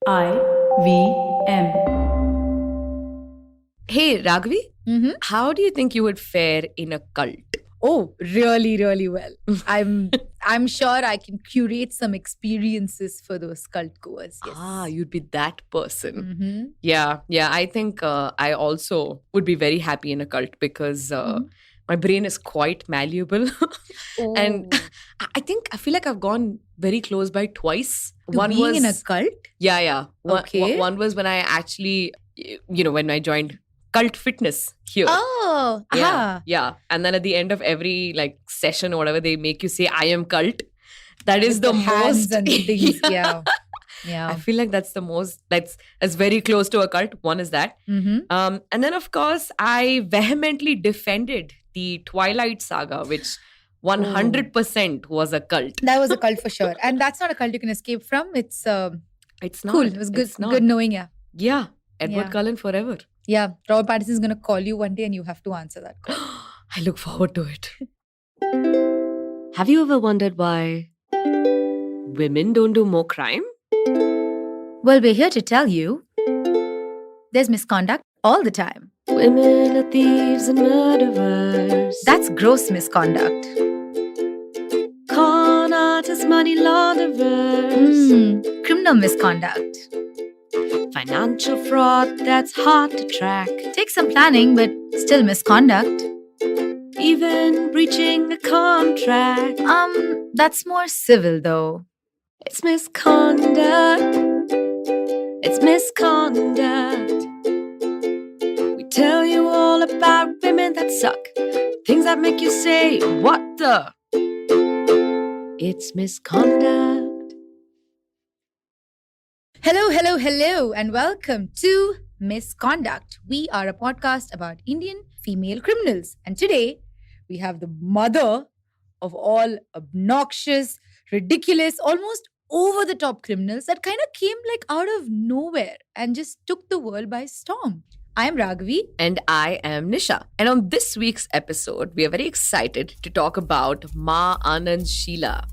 IVM. Hey, Raghavi, how do you think you would fare in a cult? Oh, really, really well. I'm sure I can curate some experiences for those cult goers. Yes. You'd be that person. Mm-hmm. Yeah. I think I also would be very happy in a cult because my brain is quite malleable. And I feel like I've gone very close by twice. To being in a cult? Yeah. Okay. One was when I actually, when I joined cult fitness here. Oh, Yeah. And then at the end of every session or whatever, they make you say, I am cult. That is the hands most. and things. Yeah. I feel like that's the most, that's very close to a cult. One is that. Mm-hmm. And then, of course, I vehemently defended the Twilight Saga, which 100% was a cult. That was a cult for sure. And that's not a cult you can escape from. It's not. Cool. It was good. It's not. Good knowing you. Yeah. Edward Cullen forever. Yeah. Robert Pattinson is going to call you one day and you have to answer that call. I look forward to it. Have you ever wondered why women don't do more crime? Well, we're here to tell you there's misconduct all the time. Women are thieves and murderers. That's gross misconduct. Con artists, money launderers. Criminal misconduct. Financial fraud that's hard to track. Takes some planning, but still misconduct. Even breaching a contract. That's more civil though. It's misconduct. It's misconduct. We tell you all about women that suck. Things that make you say, what the? It's misconduct. Hello, and welcome to Misconduct. We are a podcast about Indian female criminals. And today, we have the mother of all obnoxious, ridiculous, almost over-the-top criminals that kind of came out of nowhere and just took the world by storm. I am Raghavi. And I am Nisha. And on this week's episode, we are very excited to talk about Ma Anand Sheela,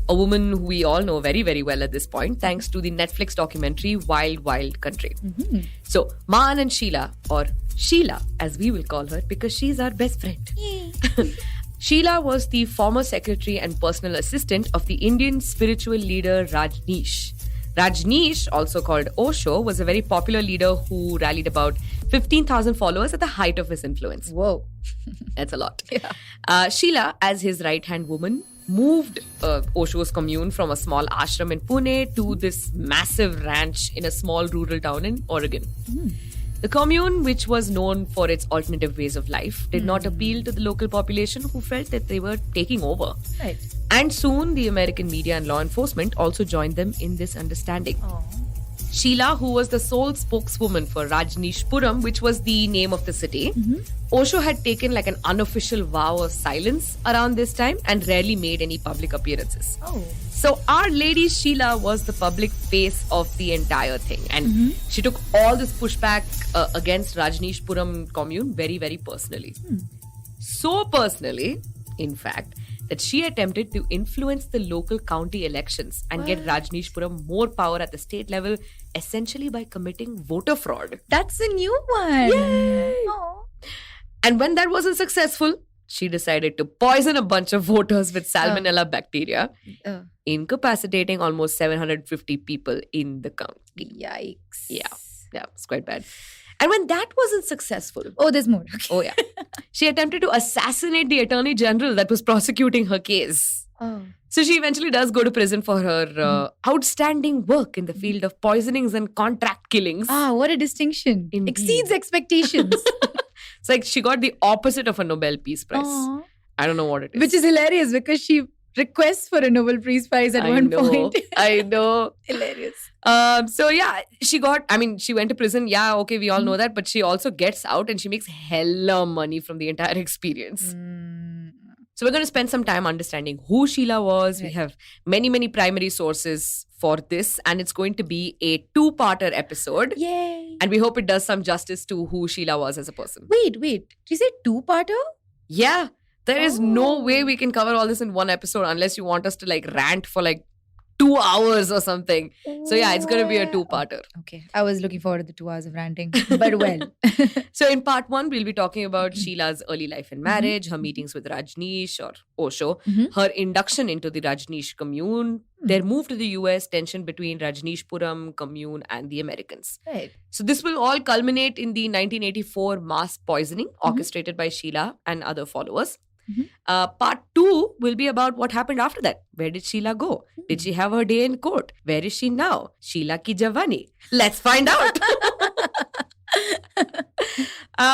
a woman who we all know very, very well at this point, thanks to the Netflix documentary Wild, Wild Country. Mm-hmm. So, Ma Anand Sheela, or Sheela, as we will call her, because she's our best friend. Sheela was the former secretary and personal assistant of the Indian spiritual leader Rajneesh. Rajneesh, also called Osho, was a very popular leader who rallied about 15,000 followers at the height of his influence. Whoa. That's a lot. Yeah. Sheela, as his right-hand woman, moved Osho's commune from a small ashram in Pune to this massive ranch in a small rural town in Oregon. The commune, which was known for its alternative ways of life, did not appeal to the local population who felt that they were taking over. Right. And soon, the American media and law enforcement also joined them in this understanding. Sheela, who was the sole spokeswoman for Rajneeshpuram, which was the name of the city, Osho had taken an unofficial vow of silence around this time and rarely made any public appearances. So Our Lady Sheela was the public face of the entire thing. And she took all this pushback against Rajneeshpuram commune very, very personally. So personally, in fact, that she attempted to influence the local county elections and get Rajneeshpuram more power at the state level, essentially by committing voter fraud. That's a new one. Yay! Oh. And when that wasn't successful, she decided to poison a bunch of voters with salmonella bacteria, incapacitating almost 750 people in the county. Yikes. Yeah, it's quite bad. And when that wasn't successful... Oh, there's more. Okay. Oh, yeah. She attempted to assassinate the attorney general that was prosecuting her case. So she eventually does go to prison for her outstanding work in the field of poisonings and contract killings. What a distinction. Indeed. Exceeds expectations. It's like she got the opposite of a Nobel Peace Prize. I don't know what it is. Which is hilarious because she requests for a Nobel Peace Prize at one point. I know. Hilarious. So yeah, she went to prison. Yeah, okay, we all know that. But she also gets out and she makes hella money from the entire experience. So we're going to spend some time understanding who Sheela was. Right. We have many, many primary sources for this. And it's going to be a 2-parter episode. Yay. And we hope it does some justice to who Sheela was as a person. Wait. Did you say 2-parter? Yeah. There is no way we can cover all this in one episode unless you want us to rant for 2 hours or something. So yeah, it's going to be a two-parter. Okay. I was looking forward to the 2 hours of ranting, but well. So in part 1, we'll be talking about Sheela's early life and marriage, her meetings with Rajneesh or Osho, her induction into the Rajneesh commune, their move to the US, tension between Rajneeshpuram, commune and the Americans. Right. So this will all culminate in the 1984 mass poisoning orchestrated by Sheela and other followers. Part 2 will be about what happened after that. Where did Sheela go? Did she have her day in court? Where is she now? Sheela ki Javani. Let's find out.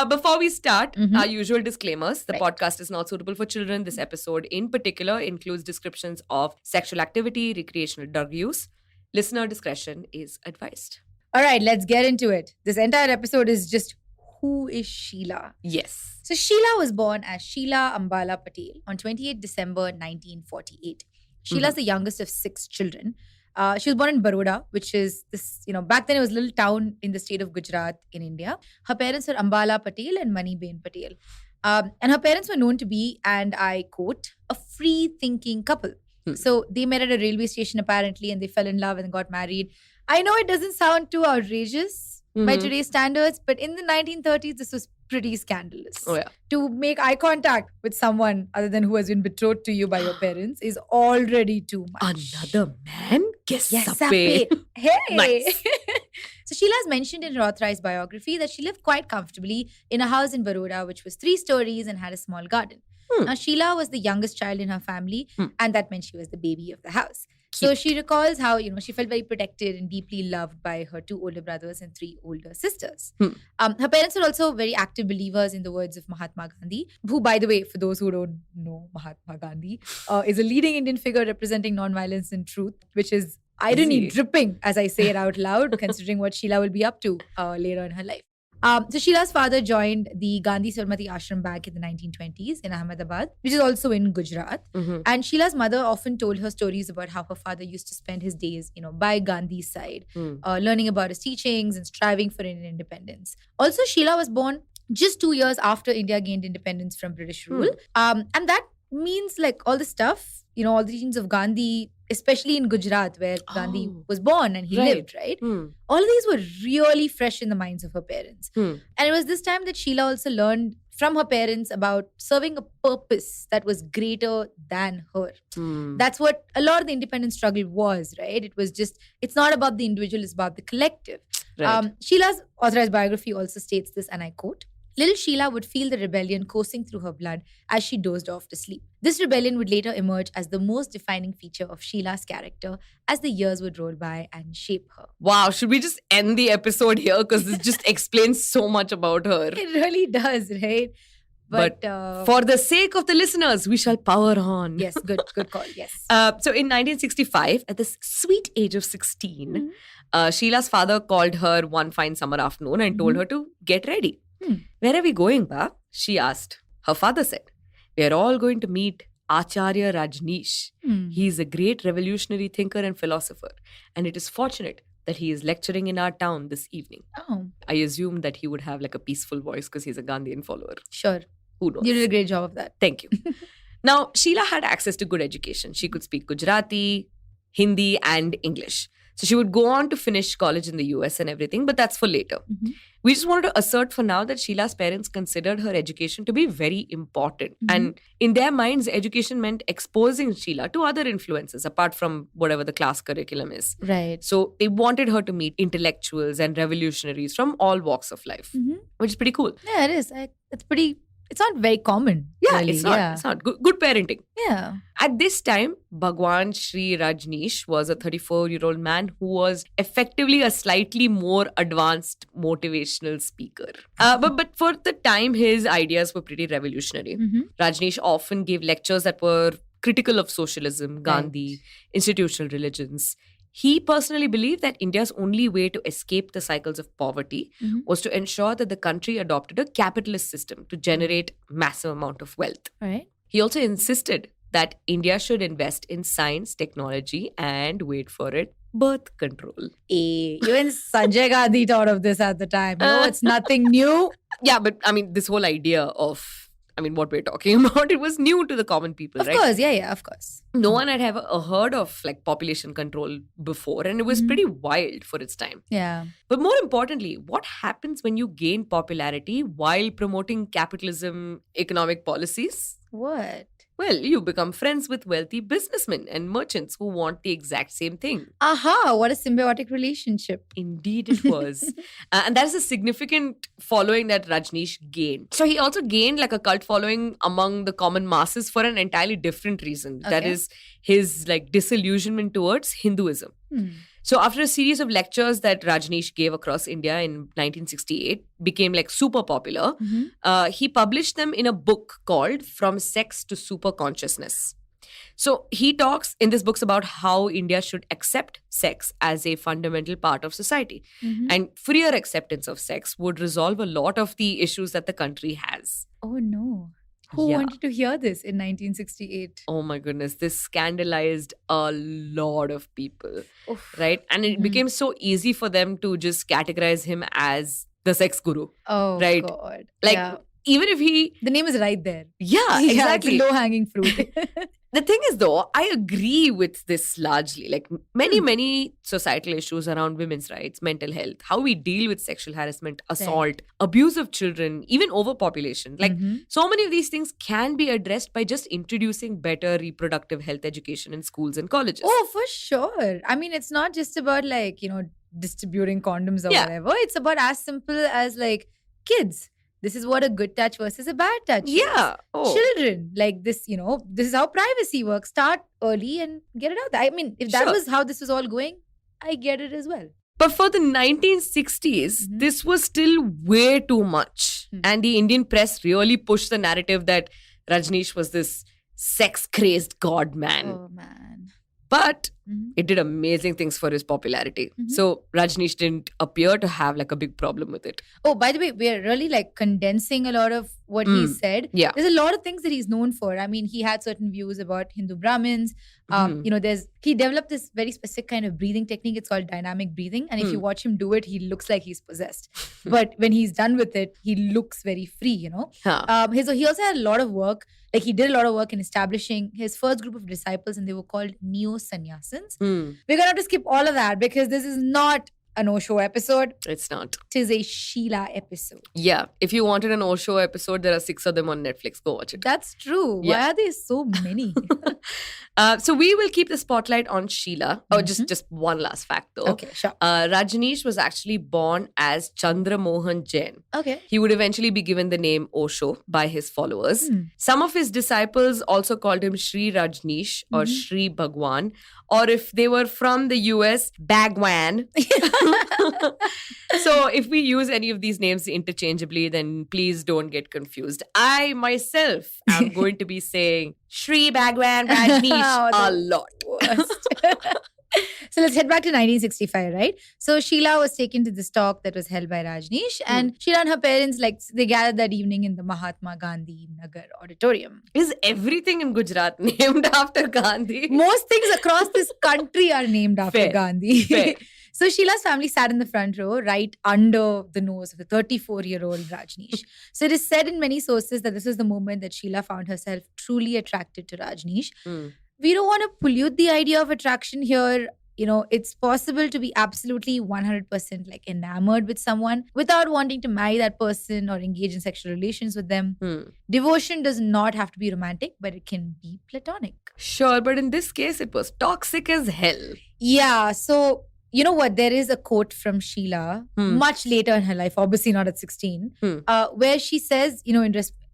Before we start, our usual disclaimers. The podcast is not suitable for children. This episode in particular includes descriptions of sexual activity, recreational drug use. Listener discretion is advised. All right, let's get into it. This entire episode is just, who is Sheela? Yes. So Sheela was born as Sheela Ambala Patel on 28 December 1948. Sheela's the youngest of 6 children. She was born in Baroda, which is this, back then it was a little town in the state of Gujarat in India. Her parents were Ambala Patel and Maniben Patel. And her parents were known to be, and I quote, a free-thinking couple. So they met at a railway station apparently, and they fell in love and got married. I know it doesn't sound too outrageous by today's standards, but in the 1930s, this was pretty scandalous. Oh, yeah. To make eye contact with someone other than who has been betrothed to you by your parents is already too much. Another man? Yes, Hey! Nice. So Sheela has mentioned in her authorized biography that she lived quite comfortably in a house in Baroda, which was 3 stories and had a small garden. Now, Sheela was the youngest child in her family, and that meant she was the baby of the house. So she recalls how, she felt very protected and deeply loved by her 2 older brothers and 3 older sisters. Her parents were also very active believers in the words of Mahatma Gandhi, who, by the way, for those who don't know Mahatma Gandhi, is a leading Indian figure representing nonviolence and truth, which is irony dripping as I say it out loud, considering what Sheela will be up to later in her life. So Sheela's father joined the Gandhi Sarmati Ashram back in the 1920s in Ahmedabad, which is also in Gujarat. And Sheela's mother often told her stories about how her father used to spend his days, by Gandhi's side, learning about his teachings and striving for Indian independence. Also, Sheela was born just 2 years after India gained independence from British rule. And that means all the stuff, all the teachings of Gandhi, especially in Gujarat where Gandhi was born and he lived, right? All of these were really fresh in the minds of her parents. And it was this time that Sheela also learned from her parents about serving a purpose that was greater than her. That's what a lot of the independence struggle was, right? It was just, it's not about the individual, it's about the collective. Right. Sheela's authorized biography also states this, and I quote, little Sheela would feel the rebellion coursing through her blood as she dozed off to sleep. This rebellion would later emerge as the most defining feature of Sheela's character as the years would roll by and shape her. Wow, should we just end the episode here? Because this just explains so much about her. It really does, right? But for the sake of the listeners, we shall power on. Yes, good call, yes. So in 1965, at this sweet age of 16, Sheela's father called her one fine summer afternoon and told her to get ready. Where are we going, Ba? She asked. Her father said, we are all going to meet Acharya Rajneesh. He is a great revolutionary thinker and philosopher, and it is fortunate that he is lecturing in our town this evening. I assumed that he would have a peaceful voice because he's a Gandhian follower. Sure. Who knows? You did a great job of that. Thank you. Now, Sheela had access to good education. She could speak Gujarati, Hindi, and English. So she would go on to finish college in the US and everything, but that's for later. We just wanted to assert for now that Sheela's parents considered her education to be very important. And in their minds, education meant exposing Sheela to other influences apart from whatever the class curriculum is. Right. So they wanted her to meet intellectuals and revolutionaries from all walks of life, which is pretty cool. Yeah, it is. It's not very common. Yeah, really. it's not. Yeah. It's not. Good parenting. Yeah. At this time, Bhagwan Sri Rajneesh was a 34-year-old man who was effectively a slightly more advanced motivational speaker. But for the time, his ideas were pretty revolutionary. Rajneesh often gave lectures that were critical of socialism, Gandhi, institutional religions. He personally believed that India's only way to escape the cycles of poverty was to ensure that the country adopted a capitalist system to generate massive amount of wealth. Right. He also insisted that India should invest in science, technology, and wait for it, birth control. Even Sanjay Gandhi thought of this at the time. It's nothing new. Yeah, but I mean, this whole idea of I mean, what we're talking about, it was new to the common people, Of right? course, yeah, of course. No one had ever heard of like population control before, and it was pretty wild for its time. Yeah. But more importantly, what happens when you gain popularity while promoting capitalism, economic policies? What? Well, you become friends with wealthy businessmen and merchants who want the exact same thing. Aha, what a symbiotic relationship. Indeed, it was. And that is a significant following that Rajneesh gained. So he also gained like a cult following among the common masses for an entirely different reason. That Okay. is his like disillusionment towards Hinduism. So after a series of lectures that Rajneesh gave across India in 1968, became like super popular, he published them in a book called From Sex to Super Consciousness. So he talks in this books about how India should accept sex as a fundamental part of society. And freer acceptance of sex would resolve a lot of the issues that the country has. Oh no. Who Yeah. wanted to hear this in 1968? Oh my goodness, this scandalized a lot of people, Oof. right? And it Mhm. became so easy for them to just categorize him as the sex guru. Oh Right. God. Like, yeah. even if he, The name is right there. yeah, exactly. Low hanging fruit. The thing is, though, I agree with this largely. Like many societal issues around women's rights, mental health, how we deal with sexual harassment, assault, abuse of children, even overpopulation. Like so many of these things can be addressed by just introducing better reproductive health education in schools and colleges. Oh, for sure. I mean, it's not just about like, distributing condoms or Yeah. whatever. It's about as simple as like kids. This is what a good touch versus a bad touch is. Yeah. Oh. Children, like this, this is how privacy works. Start early and get it out there. I mean, if that Sure. was how this was all going, I get it as well. But for the 1960s, this was still way too much. And the Indian press really pushed the narrative that Rajneesh was this sex-crazed god man. Oh, man. But Mhm. it did amazing things for his popularity. So Rajneesh didn't appear to have like a big problem with it. Oh, by the way, we're really like condensing a lot of what he said. Yeah. There's a lot of things that he's known for. I mean, he had certain views about Hindu Brahmins. He developed this very specific kind of breathing technique. It's called dynamic breathing. And if you watch him do it, he looks like he's possessed. But when he's done with it, he looks very free, Huh. He also had a lot of work. Like he did a lot of work in establishing his first group of disciples, and they were called neo-sannyasins. We're going to have to skip all of that because this is not an Osho episode. It's not. It is a Sheela episode. Yeah. If you wanted an Osho episode, there are 6 of them on Netflix. Go watch it. That's true. Yeah. Why are there so many? So we will keep the spotlight on Sheela. Oh, just one last fact though. Okay, sure. Rajneesh was actually born as Chandra Mohan Jain. Okay. He would eventually be given the name Osho by his followers. Some of his disciples also called him Sri Rajneesh or Sri Bhagwan, or if they were from the US, Bhagwan. So if we use any of these names interchangeably, then please don't get confused. I myself am going to be saying Sri Bhagwan Rajneesh a lot. So let's head back to 1965, right? So Sheela was taken to this talk that was held by Rajneesh, and Sheela and her parents, they gathered that evening in the Mahatma Gandhi Nagar auditorium. Is everything in Gujarat named after Gandhi? Most things across this country are named after Fair. Gandhi. Fair. So Sheila's family sat in the front row, right under the nose of the 34-year-old Rajneesh. So it is said in many sources that this was the moment that Sheela found herself truly attracted to Rajneesh. We don't want to pollute the idea of attraction here. It's possible to be absolutely 100% like enamored with someone without wanting to marry that person or engage in sexual relations with them. Devotion does not have to be romantic, but it can be platonic. Sure, but in this case, it was toxic as hell. Yeah, so you know what? There is a quote from Sheela much later in her life, obviously not at 16, where she says,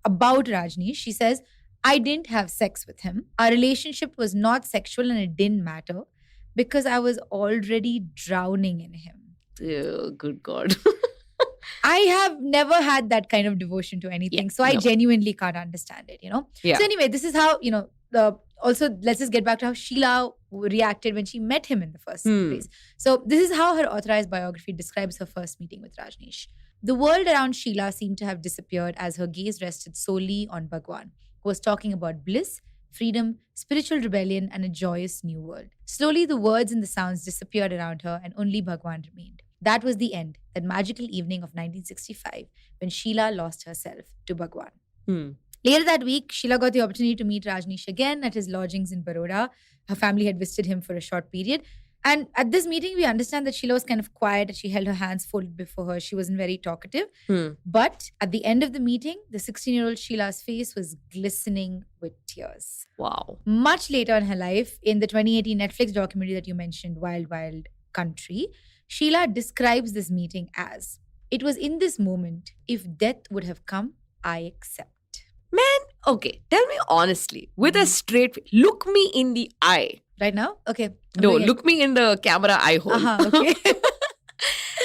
about Rajneesh, she says, I didn't have sex with him. Our relationship was not sexual and it didn't matter because I was already drowning in him. Oh, good God. I have never had that kind of devotion to anything. So I genuinely can't understand it, Yeah. So anyway, this is how, also let's just get back to how Sheela reacted when she met him in the first place. So this is how her authorized biography describes her first meeting with Rajneesh. The world around Sheela seemed to have disappeared as her gaze rested solely on Bhagwan, who was talking about bliss, freedom, spiritual rebellion, and a joyous new world. Slowly, the words and the sounds disappeared around her, and only Bhagwan remained. That was the end, that magical evening of 1965, when Sheela lost herself to Bhagwan. Later that week, Sheela got the opportunity to meet Rajneesh again at his lodgings in Baroda. Her family had visited him for a short period. And at this meeting, we understand that Sheela was kind of quiet. She held her hands folded before her. She wasn't very talkative. But at the end of the meeting, the 16-year-old Sheila's face was glistening with tears. Wow. Much later in her life, in the 2018 Netflix documentary that you mentioned, Wild Wild Country, Sheela describes this meeting as, "It was in this moment, if death would have come, I accept." Man, okay, tell me honestly, with a straight, look me in the eye. Right now? Okay. No, look me in the camera eye hole. Okay.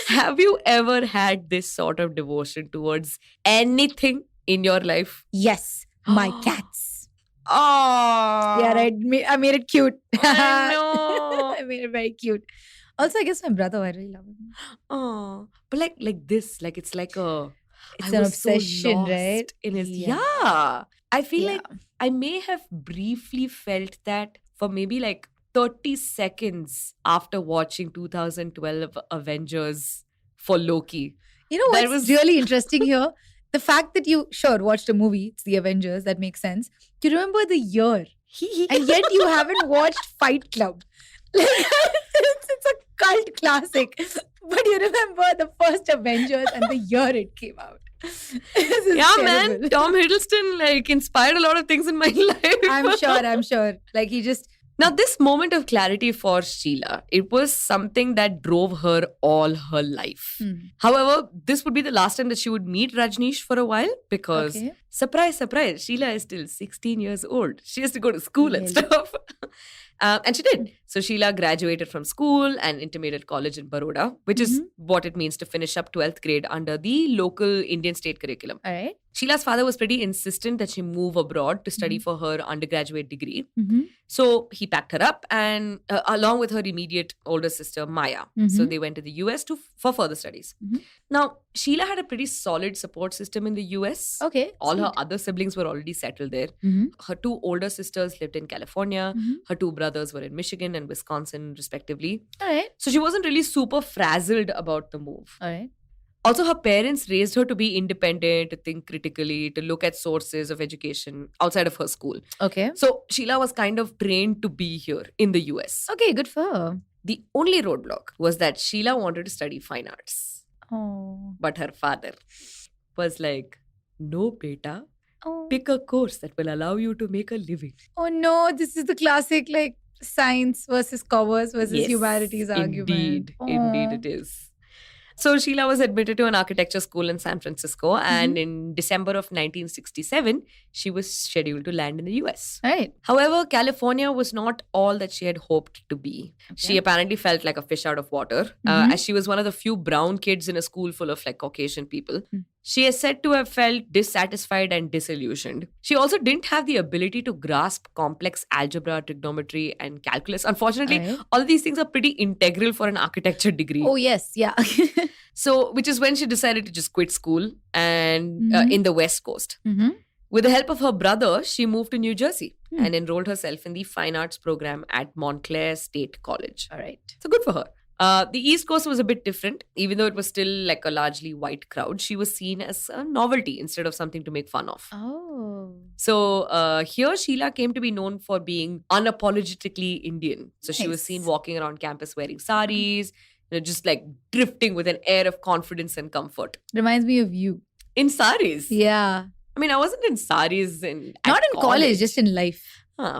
Have you ever had this sort of devotion towards anything in your life? Yes, my cats. Oh. Yeah, right. I made it cute. I know. I made it very cute. Also, I guess my brother, I really love him. Oh, but like this, like it's like a... It's I an was so obsession, lost right? In his, Yeah. yeah. I feel Yeah. like I may have briefly felt that for maybe like 30 seconds after watching 2012 Avengers for Loki. You know That what's was- really interesting here? The fact that you, watched a movie, it's the Avengers, that makes sense. Do you remember the year? And yet you haven't watched Fight Club. Like, it's a cult classic. But you remember the first Avengers and the year it came out. This is Yeah, terrible. man. Tom Hiddleston like inspired a lot of things in my life. I'm sure. Like he just... Now, this moment of clarity for Sheela, it was something that drove her all her life. However, this would be the last time that she would meet Rajneesh for a while because, Okay. surprise, surprise, Sheela is still 16 years old. She has to go to school and Really? stuff. And she did. So Sheela graduated from school and intermediate college in Baroda, which is what it means to finish up 12th grade under the local Indian state curriculum. All right. Sheela's father was pretty insistent that she move abroad to study for her undergraduate degree. Mm-hmm. So he packed her up and along with her immediate older sister, Maya. So they went to the US for further studies. Now, Sheela had a pretty solid support system in the US. Okay. All her sweet. other siblings were already settled there. Mhm. Her two older sisters lived in California. Her two brothers were in Michigan and Wisconsin, respectively. All right. So she wasn't really super frazzled about the move. All right. Also, her parents raised her to be independent, to think critically, to look at sources of education outside of her school. Okay. So Sheela was kind of trained to be here in the US. Okay, good for her. The only roadblock was that Sheela wanted to study fine arts. Oh. But her father was like, no, beta, Oh. pick a course that will allow you to make a living. Oh no, this is the classic like science versus covers versus Yes, humanities argument. Indeed it is. So Sheela was admitted to an architecture school in San Francisco and in December of 1967, she was scheduled to land in the US. All right. However, California was not all that she had hoped to be. She Okay. apparently felt like a fish out of water, as she was one of the few brown kids in a school full of like Caucasian people. She is said to have felt dissatisfied and disillusioned. She also didn't have the ability to grasp complex algebra, trigonometry, and calculus. Unfortunately, Alright. all of these things are pretty integral for an architecture degree. Oh yes, yeah. So, which is when she decided to just quit school and in the West Coast. With the help of her brother, she moved to New Jersey and enrolled herself in the fine arts program at Montclair State College. All right. So good for her. The East Coast was a bit different. Even though it was still like a largely white crowd, she was seen as a novelty instead of something to make fun of. Oh. So here, Sheela came to be known for being unapologetically Indian. So she was Nice. seen walking around campus wearing saris, just like drifting with an air of confidence and comfort. Reminds me of you. In saris. Yeah. I mean, I wasn't in saris at Not in college, just in life.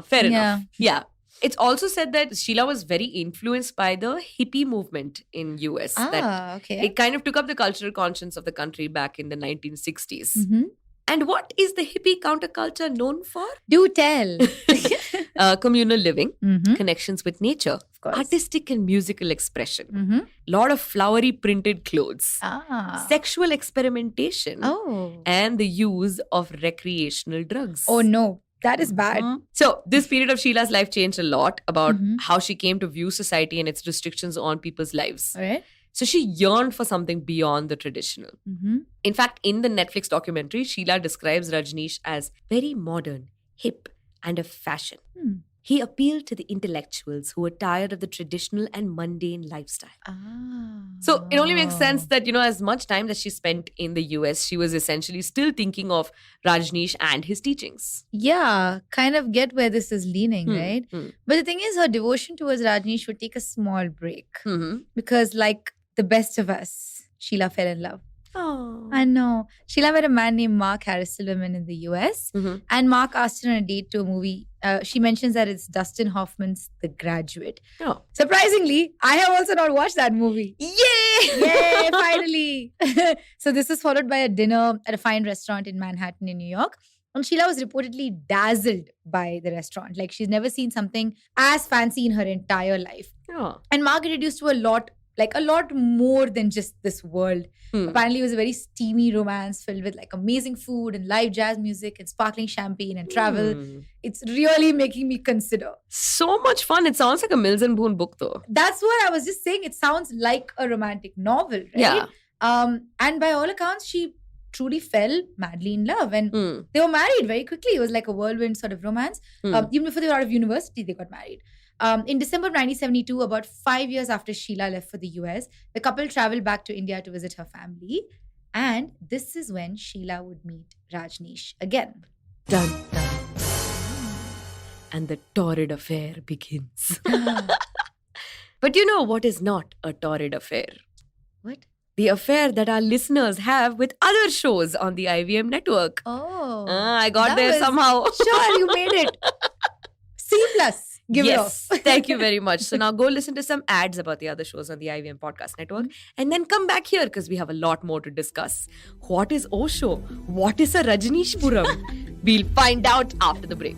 Fair Yeah. enough. Yeah. It's also said that Sheela was very influenced by the hippie movement in US. That Okay. it kind of took up the cultural conscience of the country back in the 1960s. Mhm. And what is the hippie counterculture known for? Do tell. Communal living, Mhm. connections with nature, Of course. artistic and musical expression, Mhm. lot of flowery printed clothes, sexual experimentation, Oh. and the use of recreational drugs. Oh no. That is bad. So, this period of Sheila's life changed a lot about Mhm. how she came to view society and its restrictions on people's lives. All right. So, she yearned for something beyond the traditional. Mhm. In fact, in the Netflix documentary, Sheela describes Rajneesh as very modern, hip, and a fashion. He appealed to the intellectuals who were tired of the traditional and mundane lifestyle. So it only makes sense that, as much time that she spent in the US, she was essentially still thinking of Rajneesh and his teachings. Yeah, kind of get where this is leaning, right? But the thing is, her devotion towards Rajneesh would take a small break. Because, like the best of us, Sheila fell in love. Oh. I know. Sheila met a man named Mark Harris-Silverman in the US. And Mark asked her on a date to a movie. She mentions that it's Dustin Hoffman's The Graduate. Oh. Surprisingly, I have also not watched that movie. Yay! Yay, finally. So this is followed by a dinner at a fine restaurant in Manhattan in New York. And Sheila was reportedly dazzled by the restaurant. Like, she's never seen something as fancy in her entire life. Oh. And Mark introduced to a lot more than just this world. Apparently, it was a very steamy romance filled with like amazing food and live jazz music and sparkling champagne and travel. It's really making me consider. So much fun. It sounds like a Mills and Boon book, though. That's what I was just saying. It sounds like a romantic novel, right? Yeah. And by all accounts, she truly fell madly in love. And they were married very quickly. It was like a whirlwind sort of romance. Even before they were out of university, they got married. In December of 1972, about 5 years after Sheila left for the US, the couple traveled back to India to visit her family. And this is when Sheila would meet Rajneesh again. Dun, dun, dun. And the torrid affair begins. But you know what is not a torrid affair? What? The affair that our listeners have with other shows on the IVM network. Oh. I got there somehow. Sure, you made it. C+. Give it off. Thank you very much. So now go listen to some ads about the other shows on the IVM Podcast Network and then come back here because we have a lot more to discuss. What is Osho? What is a Rajneeshpuram? We'll find out after the break.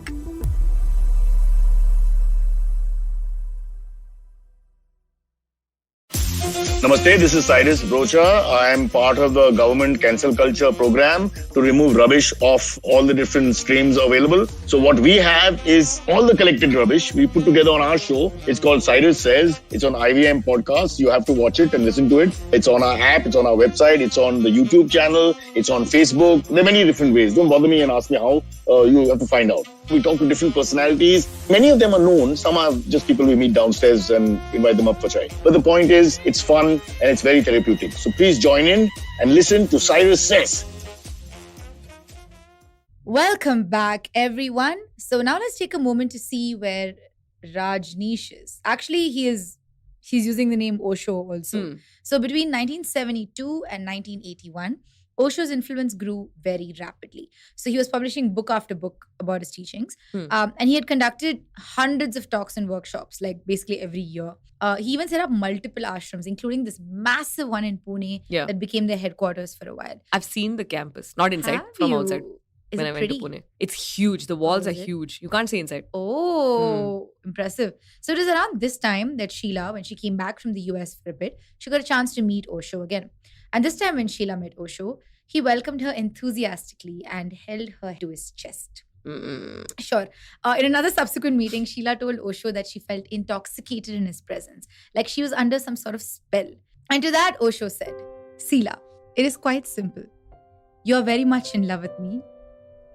Namaste, this is Cyrus Brocha. I am part of the government cancel culture program to remove rubbish off all the different streams available. So what we have is all the collected rubbish we put together on our show. It's called Cyrus Says. It's on IVM Podcast. You have to watch it and listen to it. It's on our app. It's on our website. It's on the YouTube channel. It's on Facebook. There are many different ways. Don't bother me and ask me how. You have to find out. We talk to different personalities. Many of them are known. Some are just people we meet downstairs and invite them up for chai. But the point is, it's fun and it's very therapeutic. So please join in and listen to Cyrus Says. Welcome back, everyone. So now let's take a moment to see where Rajneesh is. Actually, he's using the name Osho also. So between 1972 and 1981, Osho's influence grew very rapidly. So he was publishing book after book about his teachings. And he had conducted hundreds of talks and workshops, like basically every year. He even set up multiple ashrams, including this massive one in Pune that became their headquarters for a while. I've seen the campus, not inside, from outside. Is when it I went pretty? to Pune. It's huge. The walls are huge. You can't see inside. Oh, impressive. So it was around this time that Sheila, when she came back from the US for a bit, she got a chance to meet Osho again. And this time when Sheila met Osho, he welcomed her enthusiastically and held her to his chest. Sure. In another subsequent meeting, Sheila told Osho that she felt intoxicated in his presence, like she was under some sort of spell. And to that, Osho said, Sheila, it is quite simple. You're very much in love with me,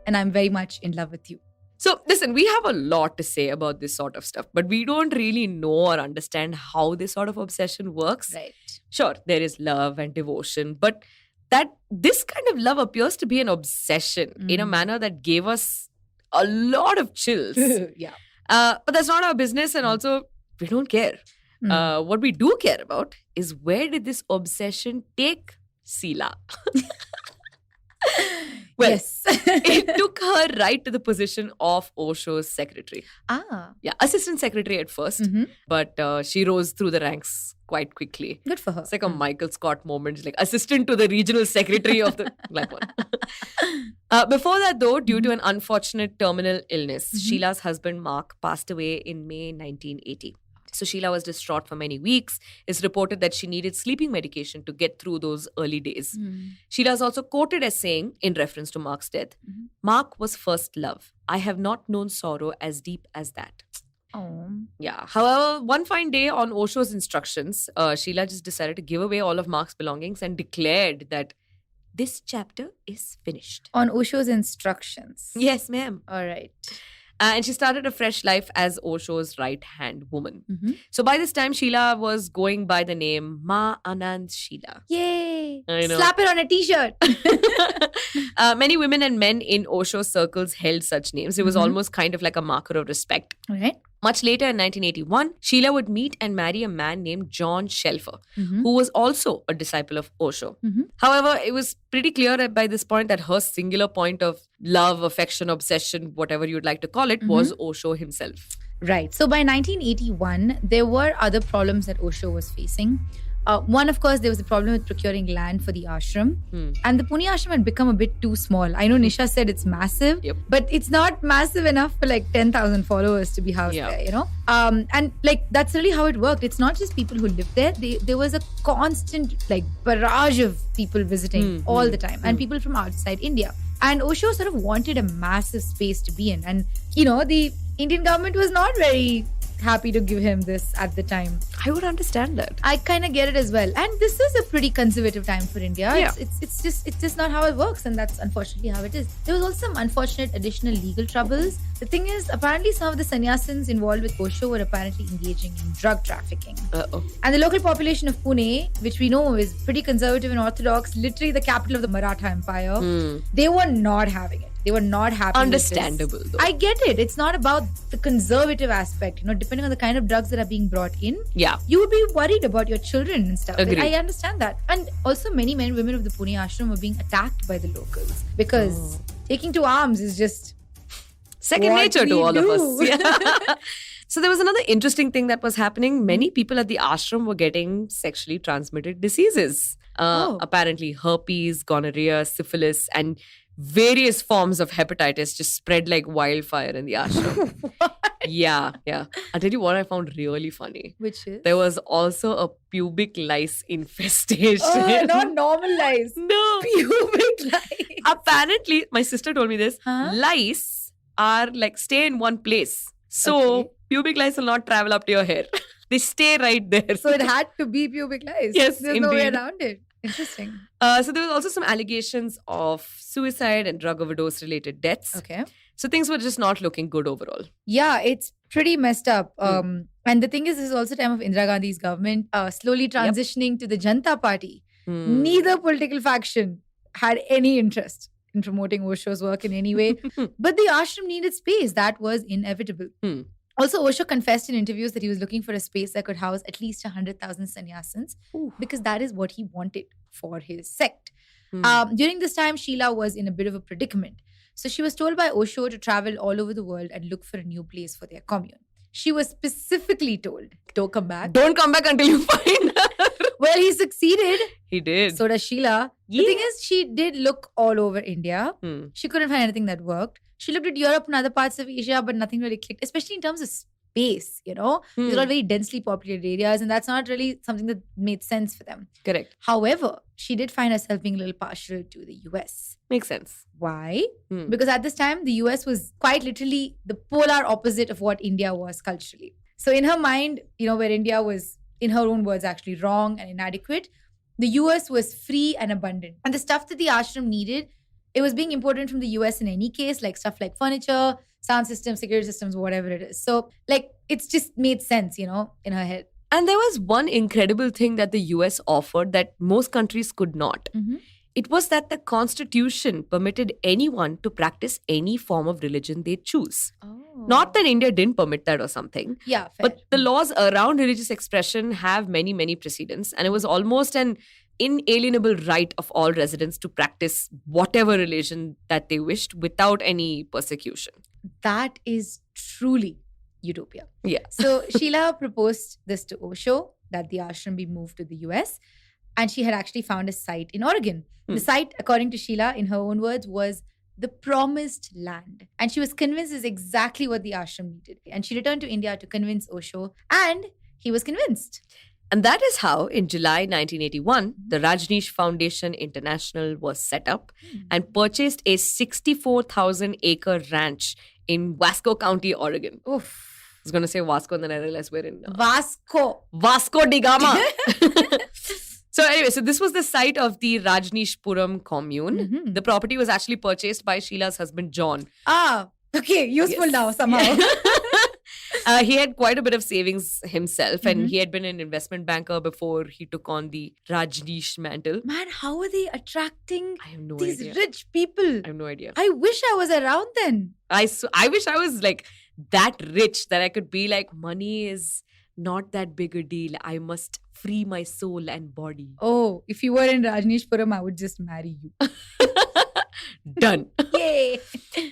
and I'm very much in love with you. So, listen, we have a lot to say about this sort of stuff, but we don't really know or understand how this sort of obsession works. Right. Sure, there is love and devotion, but that this kind of love appears to be an obsession in a manner that gave us a lot of chills. Yeah. But that's not our business, and also we don't care. What we do care about is where did this obsession take Sheila? Well, Yes. it took her right to the position of Osho's secretary. Yeah, assistant secretary at first, but she rose through the ranks quite quickly. Good for her. It's like a Michael Scott moment. It's like assistant to the regional secretary of the like one. Before that, though, due to an unfortunate terminal illness, Sheila's husband Mark passed away in May 1980. So Sheila was distraught for many weeks. It's reported that she needed sleeping medication to get through those early days. Sheila is also quoted as saying, in reference to Mark's death, Mark was first love. I have not known sorrow as deep as that. Oh. Yeah. However, one fine day on Osho's instructions, Sheila just decided to give away all of Mark's belongings and declared that this chapter is finished. On Osho's instructions. Yes, ma'am. All right. And she started a fresh life as Osho's right-hand woman. Mhm. So by this time, Sheela was going by the name Ma Anand Sheela. Yay! I know. Slap it on a t-shirt. Many women and men in Osho circles held such names. It was Mhm. almost kind of like a marker of respect. All right. Much later in 1981, Sheela would meet and marry a man named John Shelfer, Mhm. who was also a disciple of Osho. Mhm. However, it was pretty clear by this point that her singular point of love, affection, obsession, whatever you'd like to call it, was Osho himself. Right. So by 1981, there were other problems that Osho was facing. One, of course, there was the problem with procuring land for the ashram. And the Pune ashram had become a bit too small. I know Nisha said it's massive, Yep. but it's not massive enough for like 10,000 followers to be housed Yeah. there, you know? And like, that's really how it worked. It's not just people who lived there. There was a constant like barrage of people visiting all the time and people from outside India. And Osho sort of wanted a massive space to be in. And, you know, the Indian government was not very happy to give him this at the time. I would understand that. I kind of get it as well. And this is a pretty conservative time for India. Yeah. It's just not how it works, and that's unfortunately how it is. There was also some unfortunate additional legal troubles. The thing is, apparently some of the sannyasins involved with Osho were apparently engaging in drug trafficking. Uh-oh. And the local population of Pune, which we know is pretty conservative and orthodox, literally the capital of the Maratha Empire, they were not having it. They were not happy with this. Understandable, though. I get it. It's not about the conservative aspect. You know, depending on the kind of drugs that are being brought in, Yeah. you would be worried about your children and stuff. Agreed. I understand that. And also many men and women of the Pune ashram were being attacked by the locals because taking to arms is just Second what nature we to all of do. us. Yeah. So there was another interesting thing that was happening. Many people at the ashram were getting sexually transmitted diseases. Apparently herpes, gonorrhea, syphilis, and various forms of hepatitis just spread like wildfire in the ashram. Yeah. I'll tell you what I found really funny. which is There was also a pubic lice infestation. not normal lice. No. Pubic lice. Apparently, my sister told me this. Huh? Lice are like stay in one place. So Okay. pubic lice will not travel up to your hair. They stay right there. So it had to be pubic lice. Yes, There's no way indeed. around it. Interesting. So there was also some allegations of suicide and drug overdose related deaths. Okay. So things were just not looking good overall. Yeah, it's pretty messed up. And the thing is, this is also time of Indira Gandhi's government slowly transitioning to the Janata Party. Neither political faction had any interest in promoting Osho's work in any way. But the ashram needed space. That was inevitable. Also, Osho confessed in interviews that he was looking for a space that could house at least 100,000 sannyasins because that is what he wanted for his sect. During this time, Sheela was in a bit of a predicament. So she was told by Osho to travel all over the world and look for a new place for their commune. She was specifically told, don't come back. Don't come back until you find her. Well, he succeeded. He did. So does Sheela. The thing is, she did look all over India. She couldn't find anything that worked. She looked at Europe and other parts of Asia, but nothing really clicked, especially in terms of space, you know? These are all very densely populated areas, and that's not really something that made sense for them. Correct. However, she did find herself being a little partial to the US. Makes sense. Why? Because at this time, the US was quite literally the polar opposite of what India was culturally. So in her mind, you know, where India was, in her own words, actually wrong and inadequate, the US was free and abundant. And the stuff that the ashram needed, it was being imported from the US in any case, like stuff like furniture, sound systems, security systems, whatever it is. So like, it's just made sense, you know, in her head. And there was one incredible thing that the US offered that most countries could not. It was that the constitution permitted anyone to practice any form of religion they choose. Not that India didn't permit that or something. Yeah, fair. But the laws around religious expression have many, many precedents. And it was almost an inalienable right of all residents to practice whatever religion that they wished without any persecution. That is truly utopia. Yeah. So Sheela proposed this to Osho, that the ashram be moved to the US. And she had actually found a site in Oregon. The site, according to Sheela, in her own words, was the promised land. And she was convinced is exactly what the ashram needed. And she returned to India to convince Osho, and he was convinced. And that is how, in July 1981, the Rajneesh Foundation International was set up and purchased a 64,000-acre ranch in Wasco County, Oregon. Oof. I was going to say Vasco, and then I realized we're in Vasco da Gama. So anyway, so this was the site of the Rajneeshpuram commune. The property was actually purchased by Sheila's husband, John. Okay, useful Yes. now somehow. He had quite a bit of savings himself, and Mhm. he had been an investment banker before he took on the Rajneesh mantle. Man, how are they attracting I have no these idea. rich people? I have no idea. I wish I was around then. I wish I was like that rich that I could be like, money is not that big a deal. I must free my soul and body. Oh, if you were in Rajneeshpuram, I would just marry you. Done. Yay!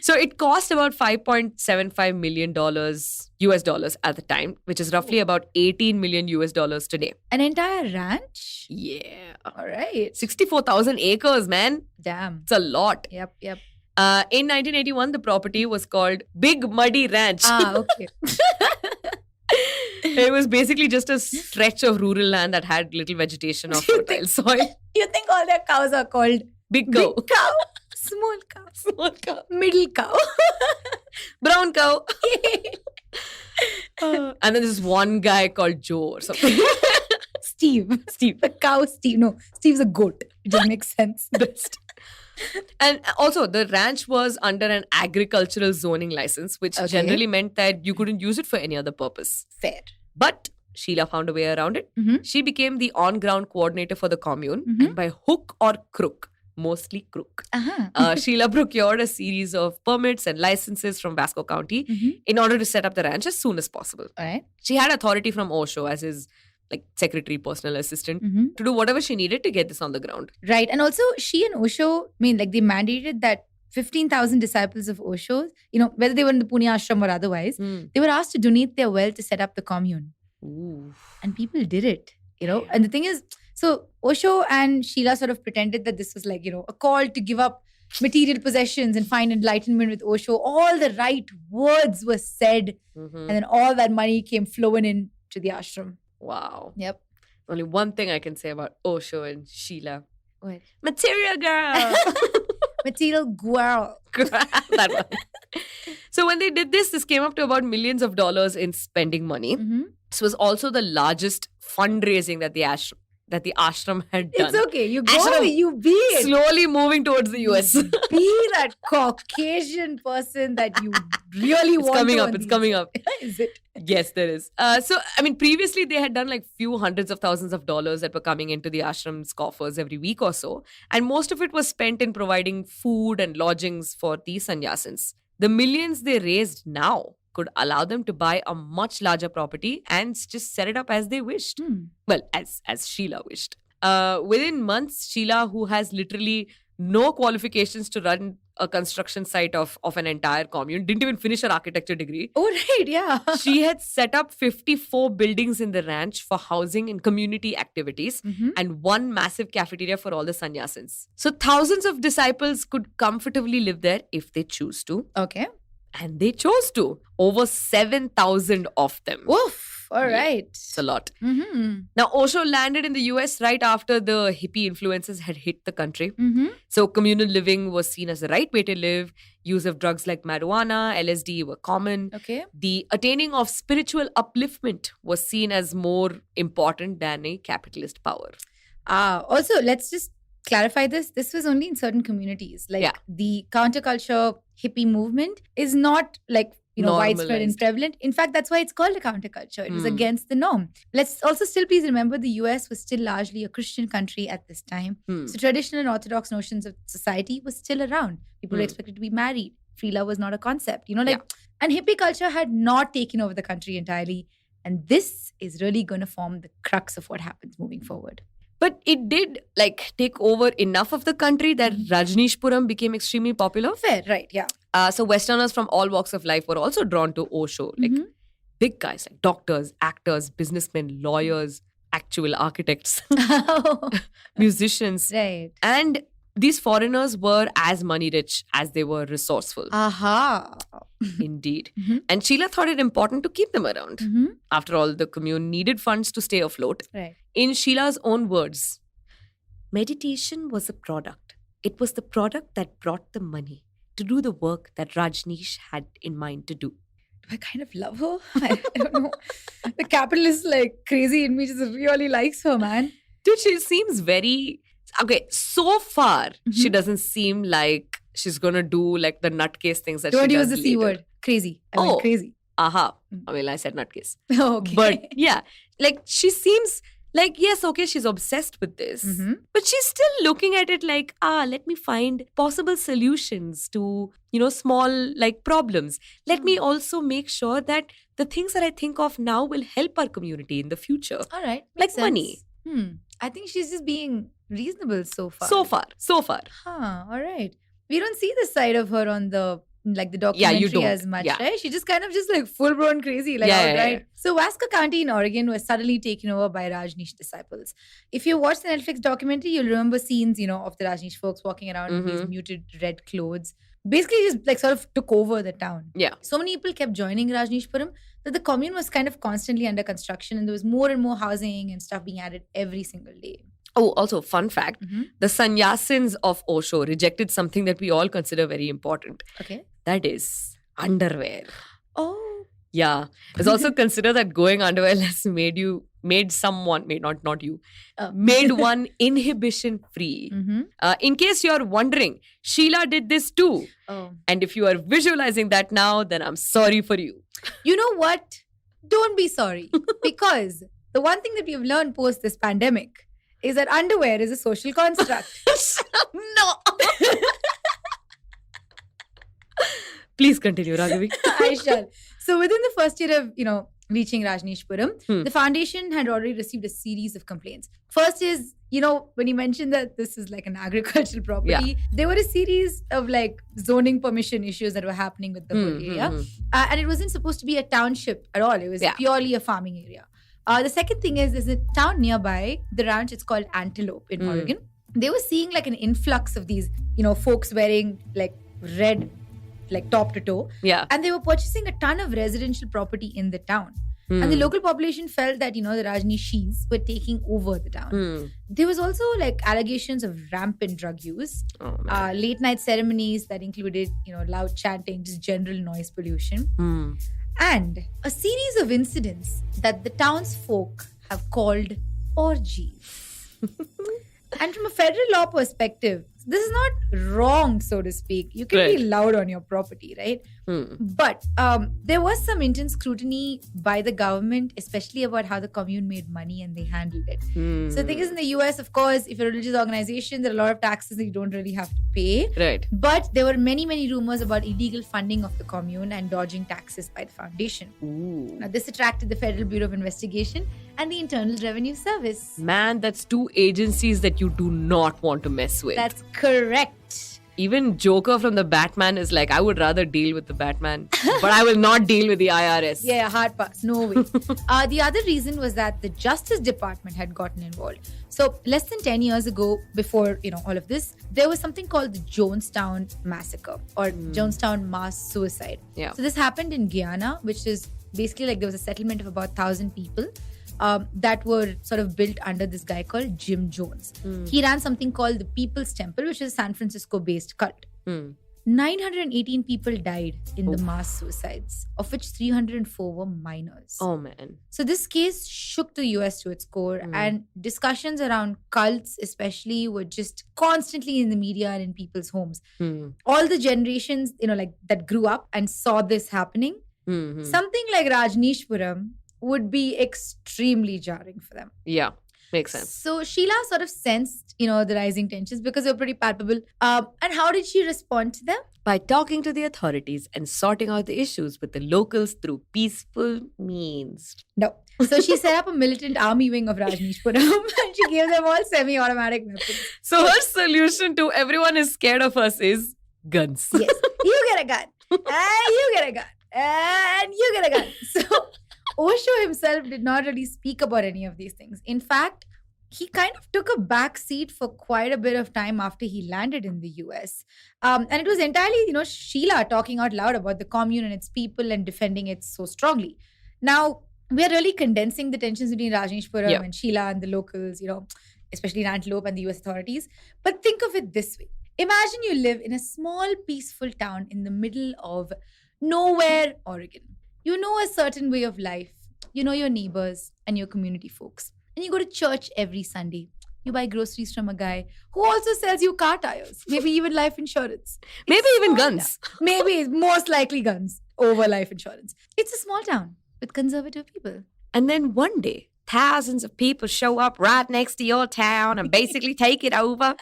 So it cost about $5.75 million US dollars at the time, which is roughly about 18 million US dollars today. An entire ranch? Yeah. All right. 64,000 acres, man. Damn. It's a lot. Yep. In 1981, the property was called Big Muddy Ranch. Okay. It was basically just a stretch of rural land that had little vegetation or fertile soil. You think all their cows are called Big cow. big cow, small cow, Small cow. middle cow? Brown cow. And then there's one guy called Joe or something. Steve. The cow Steve. No, Steve's a goat. It just makes sense. Best. And also, the ranch was under an agricultural zoning license, which Okay. generally meant that you couldn't use it for any other purpose. Fair. But Sheila found a way around it. Mhm. She became the on-ground coordinator for the commune, Mhm. and by hook or crook, mostly crook, Uh-huh. Sheila procured a series of permits and licenses from Vasco County Mhm. in order to set up the ranch as soon as possible. All right. She had authority from Osho as his secretary, personal assistant, Mhm. to do whatever she needed to get this on the ground. Right. And also, she and Osho, they mandated that 15,000 disciples of Osho's, whether they were in the Pune Ashram or otherwise, they were asked to donate their wealth to set up the commune. Ooh. And people did it, And the thing is, so Osho and Sheila sort of pretended that this was a call to give up material possessions and find enlightenment with Osho. All the right words were said, Mhm. and then all that money came flowing in to the ashram. Wow. Yep. Only one thing I can say about Osho and Sheila. What? Material girl. Material girl. That one. So when they did this came up to about millions of dollars in spending money. Mhm. This was also the largest fundraising that the ashram had done. It's okay. You go, Ashram. you be it. Slowly moving towards the US. Be that Caucasian person that you really It's want coming to up. on It's these- coming up. Is it? Yes, there is. Previously they had done few hundreds of thousands of dollars that were coming into the ashram's coffers every week or so. And most of it was spent in providing food and lodgings for these sannyasins. The millions they raised now could allow them to buy a much larger property and just set it up as they wished. Well, as Sheila wished. Within months, Sheila, who has literally no qualifications to run a construction site of an entire commune, didn't even finish her architecture degree. Oh, right. Yeah. She had set up 54 buildings in the ranch for housing and community activities Mhm. and one massive cafeteria for all the sannyasins. So thousands of disciples could comfortably live there if they choose to. Okay. And they chose to. Over 7,000 of them. Woof. All Yeah. right. It's a lot. Mm-hmm. Now, Osho landed in the US right after the hippie influences had hit the country. Mm-hmm. So, communal living was seen as the right way to live. Use of drugs like marijuana, LSD were common. Okay. The attaining of spiritual upliftment was seen as more important than a capitalist power. Also, let's just clarify this. This was only in certain communities. Yeah. The counterculture hippie movement is not widespread and Normalized. prevalent. In fact, that's why it's called a counterculture. It was Hmm. against the norm. Let's also still please remember the US was still largely a Christian country at this time. Hmm. So traditional and orthodox notions of society was still around. People were Hmm. expected to be married. Free love was not a concept. Yeah. And hippie culture had not taken over the country entirely. And this is really going to form the crux of what happens moving forward. But it did take over enough of the country that Rajneeshpuram became extremely popular. Fair, right? Yeah. So Westerners from all walks of life were also drawn to Osho. Mhm. Big guys like doctors, actors, businessmen, lawyers, actual architects, musicians. Right. And these foreigners were as money rich as they were resourceful. Aha. Indeed. Mhm. And Sheila thought it important to keep them around. Mhm. After all, the commune needed funds to stay afloat. Right. In Sheila's own words, meditation was a product. It was the product that brought the money to do the work that Rajneesh had in mind to do. Do I kind of love her? I don't know. The capitalist, crazy in me just really likes her, man. Dude, she seems very... Okay, so far, she Mhm. doesn't seem like she's going to do like the nutcase things that Don't she use does the C later. word. Crazy. I mean, crazy. Aha. I mean, I said nutcase. Okay. But yeah, like she seems like, yes, okay, she's obsessed with this. Mhm. But she's still looking at it like, let me find possible solutions to, small like problems. Let me also make sure that the things that I think of now will help our community in the future. All right. Like Makes money. sense. I think she's just being reasonable so far. So far. Huh. All right. We don't see this side of her on the Yeah, documentary you don't. as much, Yeah. right? She just kind of just like full blown crazy, like Yeah, outright. yeah. So Wasco County in Oregon was suddenly taken over by Rajneesh disciples. If you watch the Netflix documentary, you'll remember scenes, of the Rajneesh folks walking around in these muted red clothes. Basically, just like sort of took over the town. Yeah. So many people kept joining Rajneeshpuram that the commune was kind of constantly under construction, and there was more and more housing and stuff being added every single day. Oh, also, fun fact, Mhm. the sannyasins of Osho rejected something that we all consider very important. Okay. That is underwear. Oh. Yeah. It's also considered that going underwearless made one inhibition free. Mm-hmm. In case you're wondering, Sheela did this too. Oh. And if you are visualizing that now, then I'm sorry for you. You know what? Don't be sorry. Because the one thing that we've learned post this pandemic is that underwear is a social construct. No. Please continue, Raghavi. I shall. So within the first year of, reaching Rajneeshpuram, the foundation had already received a series of complaints. First is, when you mentioned that this is like an agricultural property, there were a series of like zoning permission issues that were happening with the whole area. And it wasn't supposed to be a township at all. It was purely a farming area. The second thing is, there's a town nearby, the ranch, it's called Antelope in Oregon. They were seeing like an influx of these, folks wearing like red, like top to toe. Yeah. And they were purchasing a ton of residential property in the town. And the local population felt that, the Rajneeshis were taking over the town. There was also like allegations of rampant drug use, late night ceremonies that included, loud chanting, just general noise pollution. And a series of incidents that the townsfolk have called orgies. And from a federal law perspective, this is not wrong, so to speak. You can be loud on your property, right? But there was some intense scrutiny by the government, especially about how the commune made money and they handled it. So the thing is, in the US, of course, if you're a religious organization, there are a lot of taxes that you don't really have to pay. Right. But there were many, many rumors about illegal funding of the commune and dodging taxes by the foundation. Ooh. Now, this attracted the Federal Bureau of Investigation and the Internal Revenue Service. Man, that's two agencies that you do not want to mess with. That's correct. Even Joker from the Batman is like, I would rather deal with the Batman, but I will not deal with the IRS. Yeah, hard pass. No way. The other reason was that the Justice Department had gotten involved. So less than 10 years ago, before all of this, there was something called the Jonestown Massacre or Jonestown Mass Suicide. Yeah. So this happened in Guyana, which is basically like there was a settlement of about 1,000 people. That were sort of built under this guy called Jim Jones. He ran something called the People's Temple, which is a San Francisco-based cult. 918 people died in the mass suicides, of which 304 were minors. Oh, man. So this case shook the US to its core, and discussions around cults especially were just constantly in the media and in people's homes. All the generations, like that grew up and saw this happening, something like Rajneeshpuram would be extremely jarring for them. Yeah, makes sense. So Sheela sort of sensed, the rising tensions because they were pretty palpable. And how did she respond to them? By talking to the authorities and sorting out the issues with the locals through peaceful means. No. So she set up a militant army wing of Rajneeshpuram and she gave them all semi-automatic weapons. So her solution to everyone is scared of us is guns. Yes. You get a gun. And you get a gun. And you get a gun. So Osho himself did not really speak about any of these things. In fact, he kind of took a back seat for quite a bit of time after he landed in the US. And it was entirely, Sheela talking out loud about the commune and its people and defending it so strongly. Now, we are really condensing the tensions between Rajneeshpuram and Sheela and the locals, especially in Antelope and the US authorities. But think of it this way. Imagine you live in a small, peaceful town in the middle of nowhere, Oregon. You know a certain way of life. You know your neighbors and your community folks. And you go to church every Sunday. You buy groceries from a guy who also sells you car tires, maybe even life insurance. Maybe It's even small guns. town. Maybe most likely guns over life insurance. It's a small town with conservative people. And then one day, thousands of people show up right next to your town and basically take it over.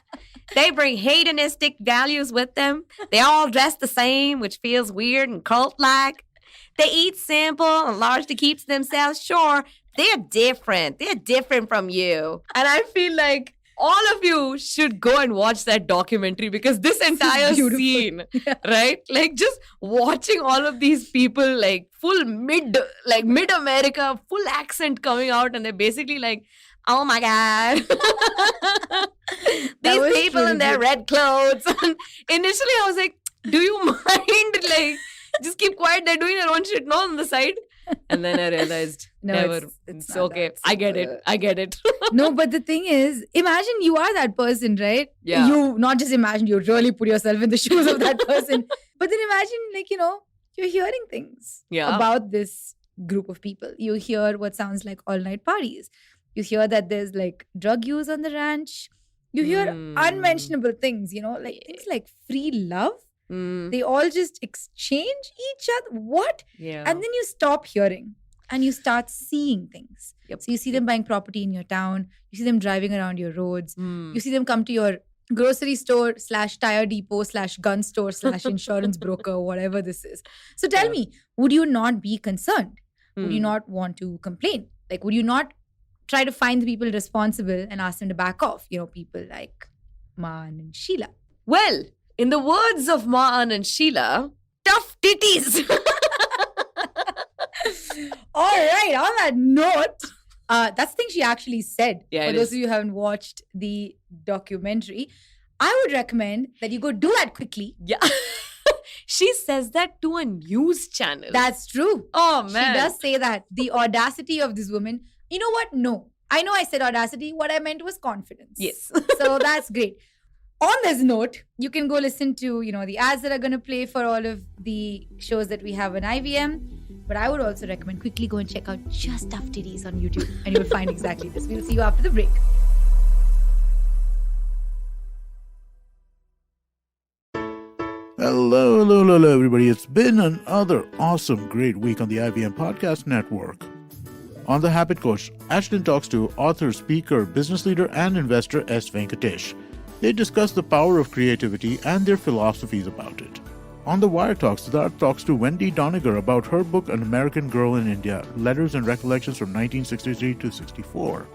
They bring hedonistic values with them. They all dress the same, which feels weird and cult-like. They eat simple and largely keeps themselves sure. They're different. They're different from you. And I feel like all of you should go and watch that documentary because this entire beautiful. scene, Yeah. right? Like just watching all of these people like mid-America, full accent coming out and they're basically like, oh my God. These was people truly in their red clothes. And initially I was like, do you mind? Like, just keep quiet. They're doing their own shit, no, on the side. And then I realized, No, never. it's It's not okay. that I get it. simple. I get it. No, but the thing is, imagine you are that person, right? Yeah. You not just imagine, you really put yourself in the shoes of that person. But then imagine, like, you're hearing things Yeah. about this group of people. You hear what sounds like all-night parties. You hear that there's like drug use on the ranch. You hear unmentionable things, like things like free love. Mm, They all just exchange each other. What? yeah. And then you stop hearing and you start seeing things. Yep. So you see them buying property in your town. You see them driving around your roads. Mm. You see them come to your grocery store / tire depot / gun store / insurance broker, whatever this is. So tell Yeah. me, would you not be concerned? Would you Mm. not want to complain? Like, would you not try to find the people responsible and ask them to back off? People like Ma Anand Sheela. Well, in the words of Ma Anand Sheela, tough titties. All right, on that note, that's the thing she actually said. Yeah, For it those is. of you who haven't watched the documentary, I would recommend that you go do that quickly. Yeah. She says that to a news channel. That's true. oh, man. She does say that. The audacity of this woman. You know what? No. I know I said audacity. What I meant was confidence. Yes. So that's great. On this note, you can go listen to, the ads that are going to play for all of the shows that we have on IVM. But I would also recommend quickly go and check out Just Tough Titties on YouTube and you will find exactly this. We'll see you after the break. Hello, everybody. It's been another awesome, great week on the IVM Podcast Network. On The Habit Coach, Ashton talks to author, speaker, business leader, and investor S. Venkatesh. They discuss the power of creativity and their philosophies about it. On The Wire Talks, Siddharth talks to Wendy Doniger about her book An American Girl in India, Letters and Recollections from 1963 to 64.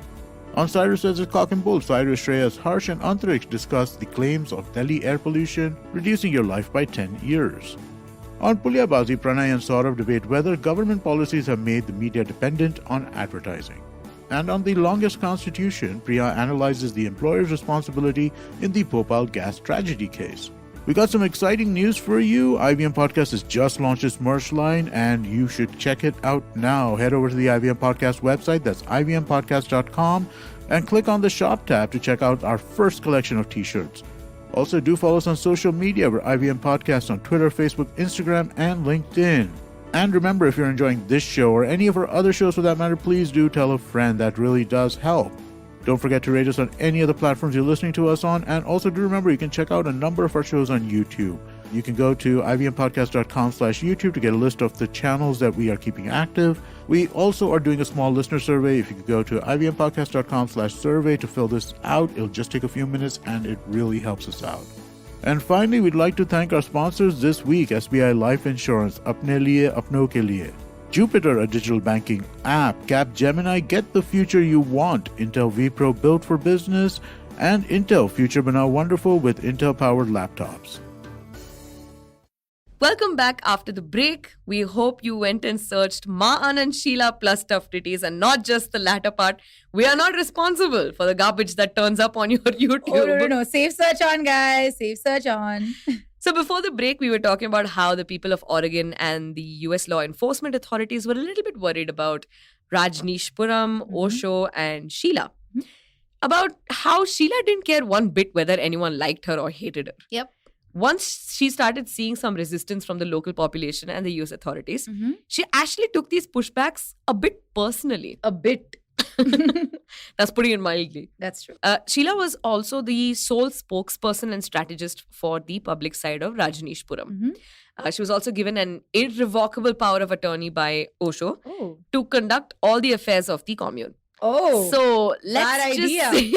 On Cyrus Says It's Cock and Bull, Cyrus, Shreyas, Harsh, and Antariksh discuss the claims of Delhi air pollution, reducing your life by 10 years. On Pulyabazi, Pranay and Saurav debate whether government policies have made the media dependent on advertising. And on The Longest Constitution, Priya analyzes the employer's responsibility in the Bhopal gas tragedy case. We got some exciting news for you. IVM Podcast has just launched its merch line and you should check it out now. Head over to the IVM Podcast website, that's ivmpodcast.com, and click on the shop tab to check out our first collection of t-shirts. Also, do follow us on social media. We're IVM Podcast on Twitter, Facebook, Instagram, and LinkedIn. And remember, if you're enjoying this show or any of our other shows for that matter, please do tell a friend. That really does help. Don't forget to rate us on any of the platforms you're listening to us on. And also do remember, you can check out a number of our shows on YouTube. You can go to ivmpodcast.com/YouTube to get a list of the channels that we are keeping active. We also are doing a small listener survey. If you could go to ivmpodcast.com/survey to fill this out, it'll just take a few minutes and it really helps us out. And finally, we'd like to thank our sponsors this week, SBI Life Insurance, Apne Liye, Apno Ke Liye. Jupiter, a digital banking app. Capgemini, get the future you want. Intel vPro, built for business. And Intel, future but now wonderful with Intel-powered laptops. Welcome back after the break. We hope you went and searched Ma Anand Sheela plus tough titties and not just the latter part. We are not responsible for the garbage that turns up on your YouTube. Oh, no. Safe search on, guys. Safe search on. So before the break, we were talking about how the people of Oregon and the US law enforcement authorities were a little bit worried about Rajneeshpuram, Osho, and Sheela. About how Sheela didn't care one bit whether anyone liked her or hated her. Yep. Once she started seeing some resistance from the local population and the US authorities, she actually took these pushbacks a bit personally. A bit. That's putting it mildly. That's true. Sheela was also the sole spokesperson and strategist for the public side of Rajneeshpuram. She was also given an irrevocable power of attorney by Osho to conduct all the affairs of the commune. So let's just say,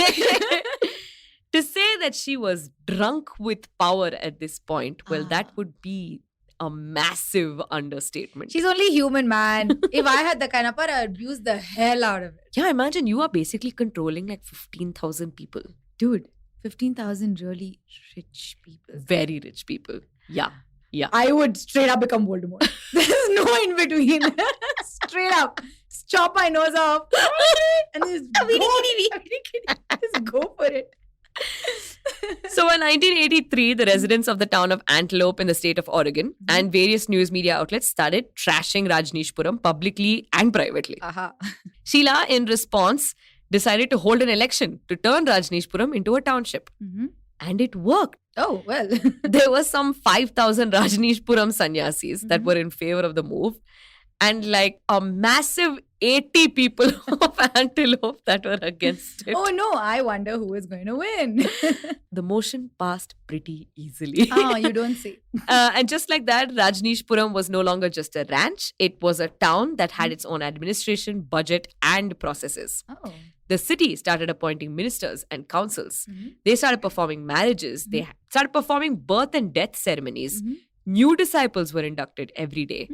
to say that she was drunk with power at this point, well, that would be a massive understatement. She's only human, man. If I had the kind of power, I'd abuse the hell out of it. Yeah, imagine you are basically controlling like 15,000 people. Dude, 15,000 really rich people. Very rich people. Yeah. I would straight up become Voldemort. There's no in between. Straight up. Just chop my nose off. And just go for it. So in 1983, the residents of the town of Antelope in the state of Oregon and various news media outlets started trashing Rajneeshpuram publicly and privately. Sheela, in response, decided to hold an election to turn Rajneeshpuram into a township. And it worked. Oh, well. There were some 5,000 Rajneeshpuram sannyasis that were in favor of the move, and like a massive 80 people of Antelope that were against it. Oh no, I wonder who is going to win. The motion passed pretty easily. Oh, you don't say. And just like that, Rajneeshpuram was no longer just a ranch. It was a town that had its own administration, budget, and processes. Oh. The city started appointing ministers and councils. They started performing marriages. They started performing birth and death ceremonies. New disciples were inducted every day.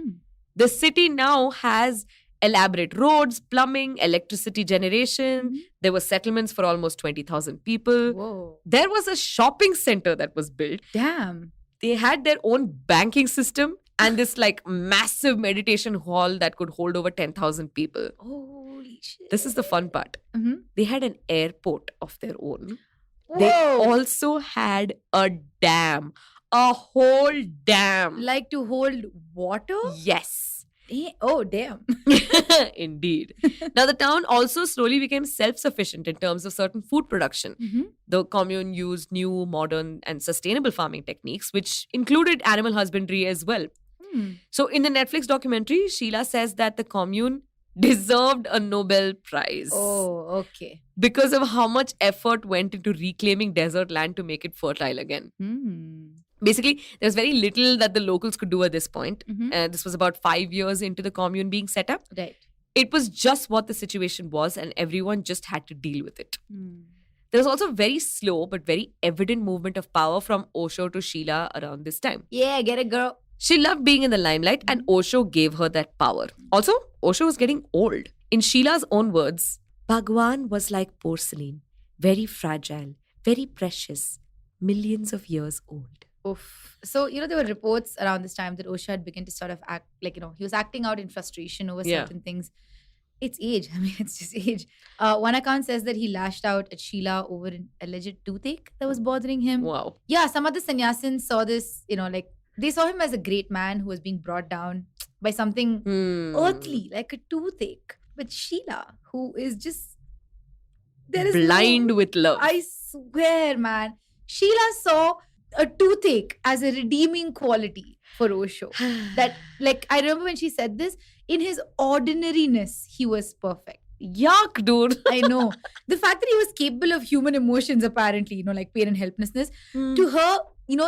The city now has elaborate roads, plumbing, electricity generation. There were settlements for almost 20,000 people. Whoa. There was a shopping center that was built. Damn. They had their own banking system and this like massive meditation hall that could hold over 10,000 people. Holy shit. This is the fun part. They had an airport of their own. Whoa. They also had a dam. A whole dam. Like to hold water? Yes. Oh, damn. Indeed. Now, the town also slowly became self-sufficient in terms of certain food production. The commune used new, modern and sustainable farming techniques, which included animal husbandry as well. So, in the Netflix documentary, Sheela says that the commune deserved a Nobel Prize. Oh, okay. Because of how much effort went into reclaiming desert land to make it fertile again. Basically, there's very little that the locals could do at this point. This was about 5 years into the commune being set up. Right. It was just what the situation was, and everyone just had to deal with it. There was also very slow but very evident movement of power from Osho to Sheela around this time. Yeah, get it, girl. She loved being in the limelight, and Osho gave her that power. Also, Osho was getting old. In Sheela's own words, Bhagwan was like porcelain, very fragile, very precious, millions of years old. Oof. So, there were reports around this time that Osho had begun to sort of act like, he was acting out in frustration over certain things. It's age. I mean, it's just age. One account says that he lashed out at Sheela over an alleged toothache that was bothering him. Wow. Yeah, some other sannyasins saw this, they saw him as a great man who was being brought down by something earthly, like a toothache. But Sheela, who is just... blind with love. I swear, man. Sheela saw a toothache as a redeeming quality for Osho. That, I remember when she said this, in his ordinariness, he was perfect. Yuck, dude. I know. The fact that he was capable of human emotions, apparently, like pain and helplessness, to her,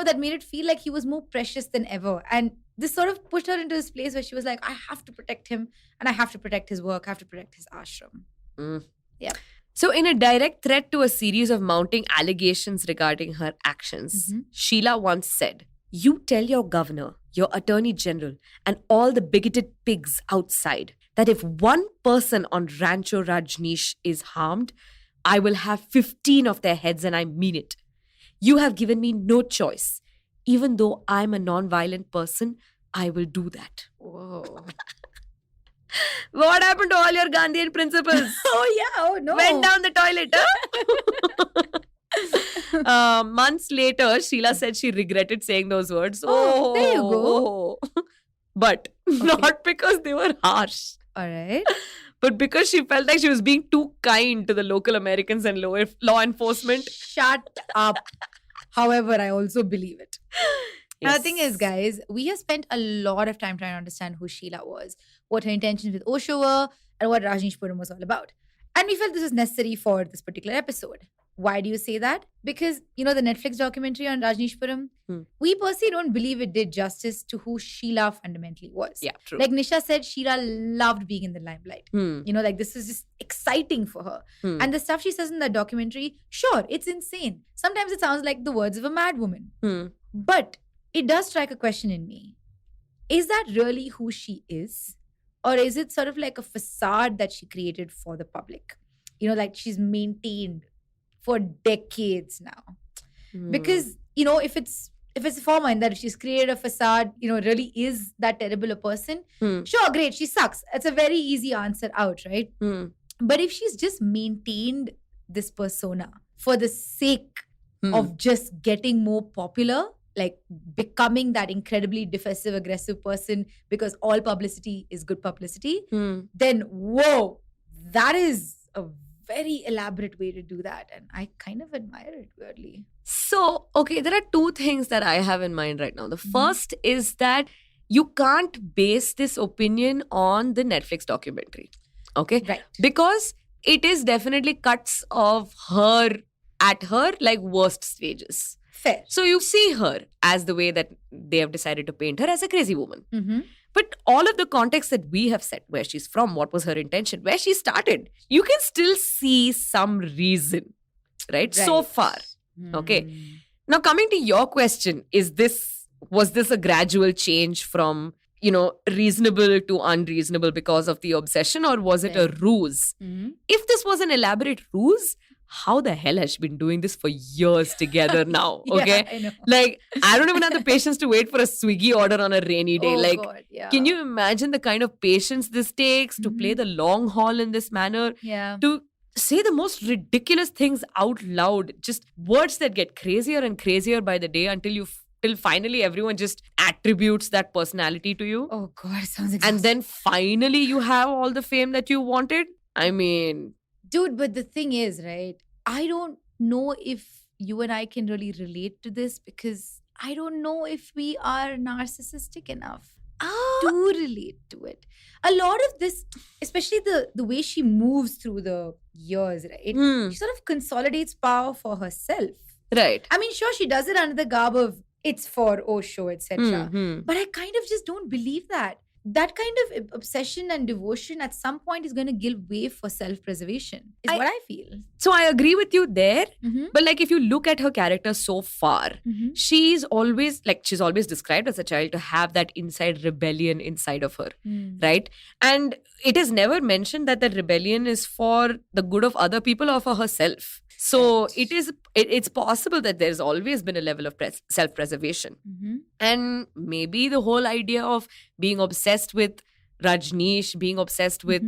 that made it feel like he was more precious than ever. And this sort of pushed her into this place where she was like, I have to protect him, and I have to protect his work, I have to protect his ashram. Yeah. So, in a direct threat to a series of mounting allegations regarding her actions, Sheela once said, "You tell your governor, your attorney general, and all the bigoted pigs outside that if one person on Rancho Rajneesh is harmed, I will have 15 of their heads, and I mean it. You have given me no choice. Even though I'm a non-violent person, I will do that." Whoa. What happened to all your Gandhian principles? Oh, yeah. Oh, no. Went down the toilet, huh? Months later, Sheela said she regretted saying those words. Oh, there you go. But not because they were harsh. All right. But because she felt like she was being too kind to the local Americans and law enforcement. Shut up. However, I also believe it. Now, the thing is, guys, we have spent a lot of time trying to understand who Sheela was, what her intentions with Osho were, and what Rajneeshpuram was all about. And we felt this was necessary for this particular episode. Why do you say that? Because, the Netflix documentary on Rajneeshpuram, we personally don't believe it did justice to who Sheela fundamentally was. Yeah, true. Like Nisha said, Sheela loved being in the limelight. This is just exciting for her. And the stuff she says in that documentary, sure, it's insane. Sometimes it sounds like the words of a mad woman. But it does strike a question in me. Is that really who she is? Or is it sort of like a facade that she created for the public? Like she's maintained for decades now. Because, if it's a former and that she's created a facade, really is that terrible a person, sure, great, she sucks. It's a very easy answer out, right? But if she's just maintained this persona for the sake of just getting more popular, like becoming that incredibly defensive, aggressive person because all publicity is good publicity, then whoa, that is a very elaborate way to do that. And I kind of admire it, weirdly. So, okay, there are two things that I have in mind right now. The first is that you can't base this opinion on the Netflix documentary. Okay? Right. Because it is definitely cuts of her at her like worst stages. Fair. So you see her as the way that they have decided to paint her, as a crazy woman. Mm-hmm. But all of the context that we have set, where she's from, what was her intention, where she started, you can still see some reason, right? So far. Okay. Now, coming to your question, was this a gradual change from, reasonable to unreasonable because of the obsession, or was it a ruse? If this was an elaborate ruse, how the hell has she been doing this for years together now? Okay. I know. Like, I don't even have the patience to wait for a Swiggy order on a rainy day. God, yeah. Can you imagine the kind of patience this takes to play the long haul in this manner? Yeah. To say the most ridiculous things out loud, just words that get crazier and crazier by the day until finally everyone just attributes that personality to you. Oh God, sounds exhausting. And then finally you have all the fame that you wanted. I mean... Dude, but the thing is, right, I don't know if you and I can really relate to this because I don't know if we are narcissistic enough to relate to it. A lot of this, especially the way she moves through the years, right? She sort of consolidates power for herself. Right. I mean, sure, she does it under the garb of it's for Osho, etc. But I kind of just don't believe that. That kind of obsession and devotion at some point is going to give way for self-preservation, is what I feel. So I agree with you there. But like if you look at her character so far, she's always described as a child to have that inside rebellion inside of her, right? And it is never mentioned that the rebellion is for the good of other people or for herself. So it's possible that there's always been a level of self-preservation. And maybe the whole idea of being obsessed with Rajneesh, being obsessed with,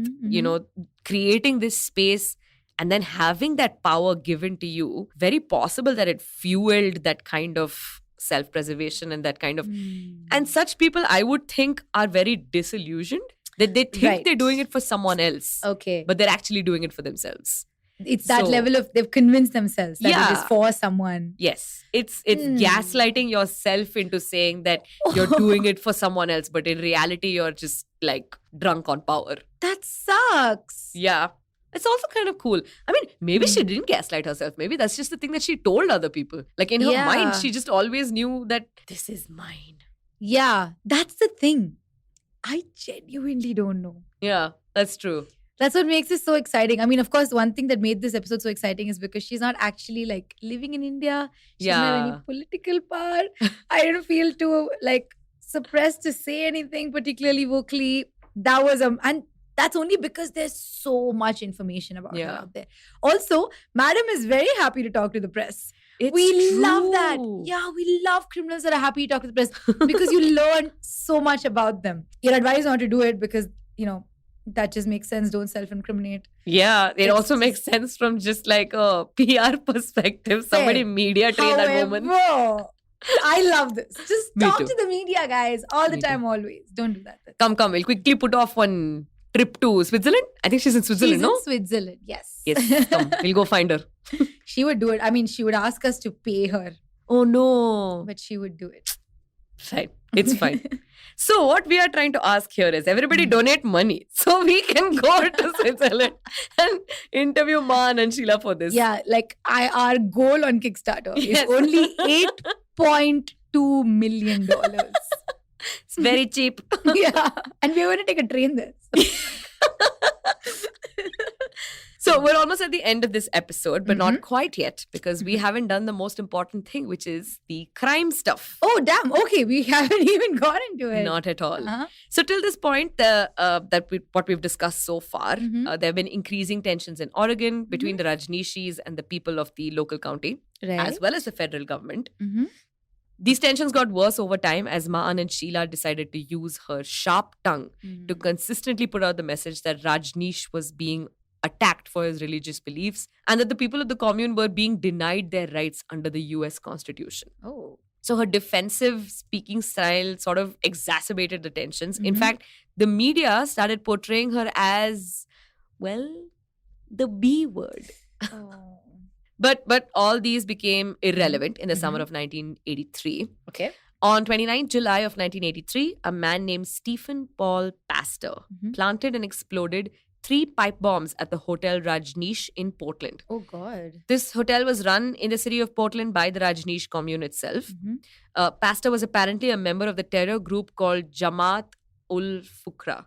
creating this space and then having that power given to you, very possible that it fueled that kind of self-preservation and that kind of... And such people, I would think, are very disillusioned. That they think they're doing it for someone else. Okay. But they're actually doing it for themselves. It's that level of they've convinced themselves that it is for someone. Yes. It's gaslighting yourself into saying that you're doing it for someone else, but in reality you're just like drunk on power. That sucks. Yeah. It's also kind of cool. I mean, maybe she didn't gaslight herself. Maybe that's just the thing that she told other people. Like in her mind, she just always knew that this is mine. Yeah, that's the thing. I genuinely don't know. Yeah, that's true. That's what makes it so exciting. I mean, of course, one thing that made this episode so exciting is because she's not actually like living in India. She doesn't have any political power. I didn't feel too like suppressed to say anything particularly vocally. That was and that's only because there's so much information about her out there. Also, Madam is very happy to talk to the press. We love that. Yeah, we love criminals that are happy to talk to the press because you learn so much about them. You're advised not to do it because, that just makes sense. Don't self-incriminate. Yeah, it also makes sense from just like a PR perspective. Somebody media train that woman. I love this. Just talk to the media, guys. All the time, always. Don't do that. Come. We'll quickly put off one trip to Switzerland. I think she's in Switzerland, no? She's in Switzerland, yes. Yes, come. We'll go find her. She would do it. I mean, she would ask us to pay her. Oh, no. But she would do it. Fine. It's fine. So what we are trying to ask here is everybody donate money so we can go to Switzerland and interview Ma Anand Sheela for this. Yeah, like our goal on Kickstarter Yes. is only $8.2 million. It's very cheap. Yeah, and we're going to take a train there. So we're almost at the end of this episode, but not quite yet because we haven't done the most important thing, which is the crime stuff. Oh, damn. Okay, we haven't even gone into it. Not at all. Uh-huh. So till this point, what we've discussed so far, there have been increasing tensions in Oregon between the Rajneeshis and the people of the local county, Right. as well as the federal government. Mhm. These tensions got worse over time as Ma Anand Sheela decided to use her sharp tongue to consistently put out the message that Rajneesh was being attacked for his religious beliefs and that the people of the commune were being denied their rights under the US Constitution. Oh. So her defensive speaking style sort of exacerbated the tensions. In fact, the media started portraying her as, well, the B word. Oh. But all these became irrelevant in the summer of 1983. Okay. On 29 July of 1983, a man named Stephen Paul Pastor planted and exploded 3 pipe bombs at the Hotel Rajneesh in Portland. Oh, God. This hotel was run in the city of Portland by the Rajneesh commune itself. Pastor was apparently a member of the terror group called Jamaat ul Fukra.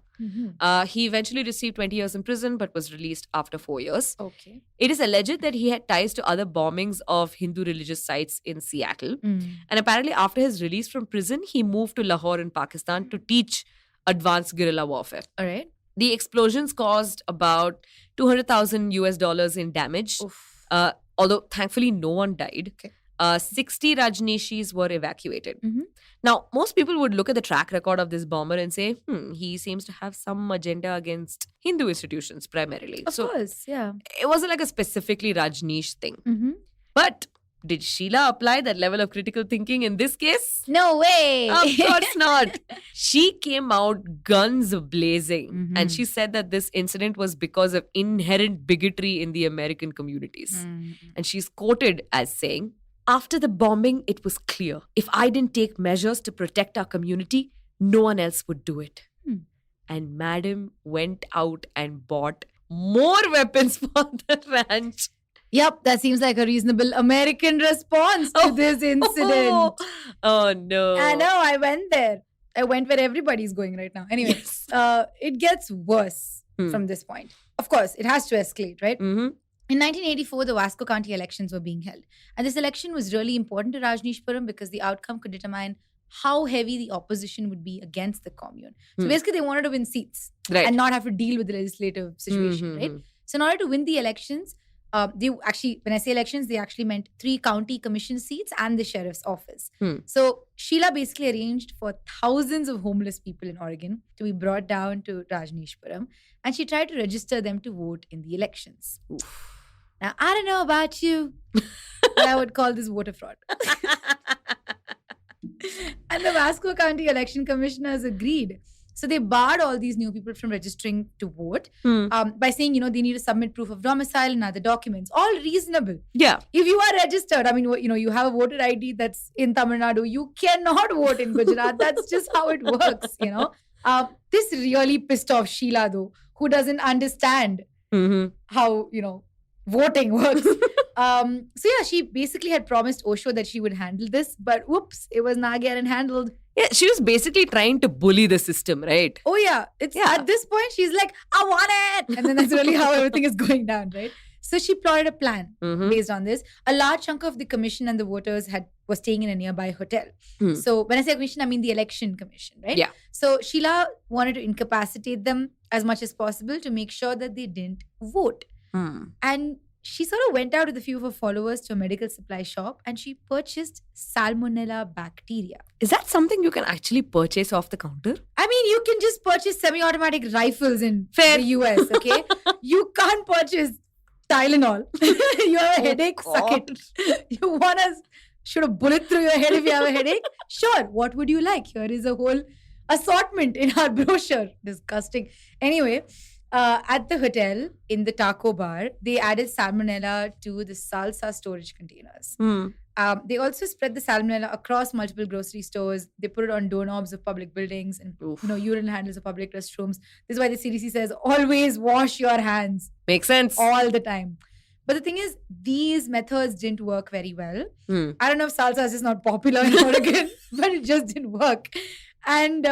He eventually received 20 years in prison but was released after 4 years. Okay. It is alleged that he had ties to other bombings of Hindu religious sites in Seattle. And apparently after his release from prison, he moved to Lahore in Pakistan to teach advanced guerrilla warfare. All right. The explosions caused about $200,000 in damage. Although thankfully no one died. Okay. 60 Rajneeshis were evacuated. Now, most people would look at the track record of this bomber and say, he seems to have some agenda against Hindu institutions primarily. Of course, yeah. It wasn't like a specifically Rajneesh thing. But did Sheela apply that level of critical thinking in this case? No way. Of course not. She came out guns blazing and she said that this incident was because of inherent bigotry in the American communities. And she's quoted as saying, "After the bombing, it was clear. If I didn't take measures to protect our community, no one else would do it." And Madam went out and bought more weapons for the ranch. Yep, that seems like a reasonable American response to this incident. Oh no. I know, I went there. I went where everybody's going right now. Anyway, it gets worse from this point. Of course, it has to escalate, right? In 1984, the Vasco County elections were being held. And this election was really important to Rajneeshpuram because the outcome could determine how heavy the opposition would be against the commune. So basically, they wanted to win seats and not have to deal with the legislative situation, right? So in order to win the elections, they actually, when I say elections, they actually meant 3 county commission seats and the sheriff's office. So Sheela basically arranged for thousands of homeless people in Oregon to be brought down to Rajneeshpuram, and she tried to register them to vote in the elections. Now, I don't know about you, but I would call this voter fraud. And the Vasco County election commissioners agreed. So they barred all these new people from registering to vote by saying, they need to submit proof of domicile and other documents. All reasonable. Yeah. If you are registered, you have a voter ID that's in Tamil Nadu, you cannot vote in Gujarat. That's just how it works, This really pissed off Sheela, though, who doesn't understand how, voting works. So yeah, she basically had promised Osho that she would handle this, but whoops, it was not getting handled. Yeah, she was basically trying to bully the system, right? Oh yeah, at this point she's like, I want it, and then that's really how everything is going down, right? So she plotted a plan based on this. A large chunk of the commission and the voters was staying in a nearby hotel. So when I say commission, I mean the election commission, right? Yeah. So Sheela wanted to incapacitate them as much as possible to make sure that they didn't vote. And she sort of went out with a few of her followers to a medical supply shop and she purchased salmonella bacteria. Is that something you can actually purchase off the counter? I mean, you can just purchase semi-automatic rifles in Fair. the US, okay? You can't purchase Tylenol. You have a headache, suck it. You want to shoot a bullet through your head if you have a headache? Sure, what would you like? Here is a whole assortment in our brochure. Disgusting. Anyway, at the hotel, in the taco bar, they added salmonella to the salsa storage containers. They also spread the salmonella across multiple grocery stores. They put it on doorknobs of public buildings and urinal handles of public restrooms. This is why the CDC says always wash your hands. Makes sense. All the time. But the thing is, these methods didn't work very well. I don't know if salsa is just not popular in Oregon, but it just didn't work. And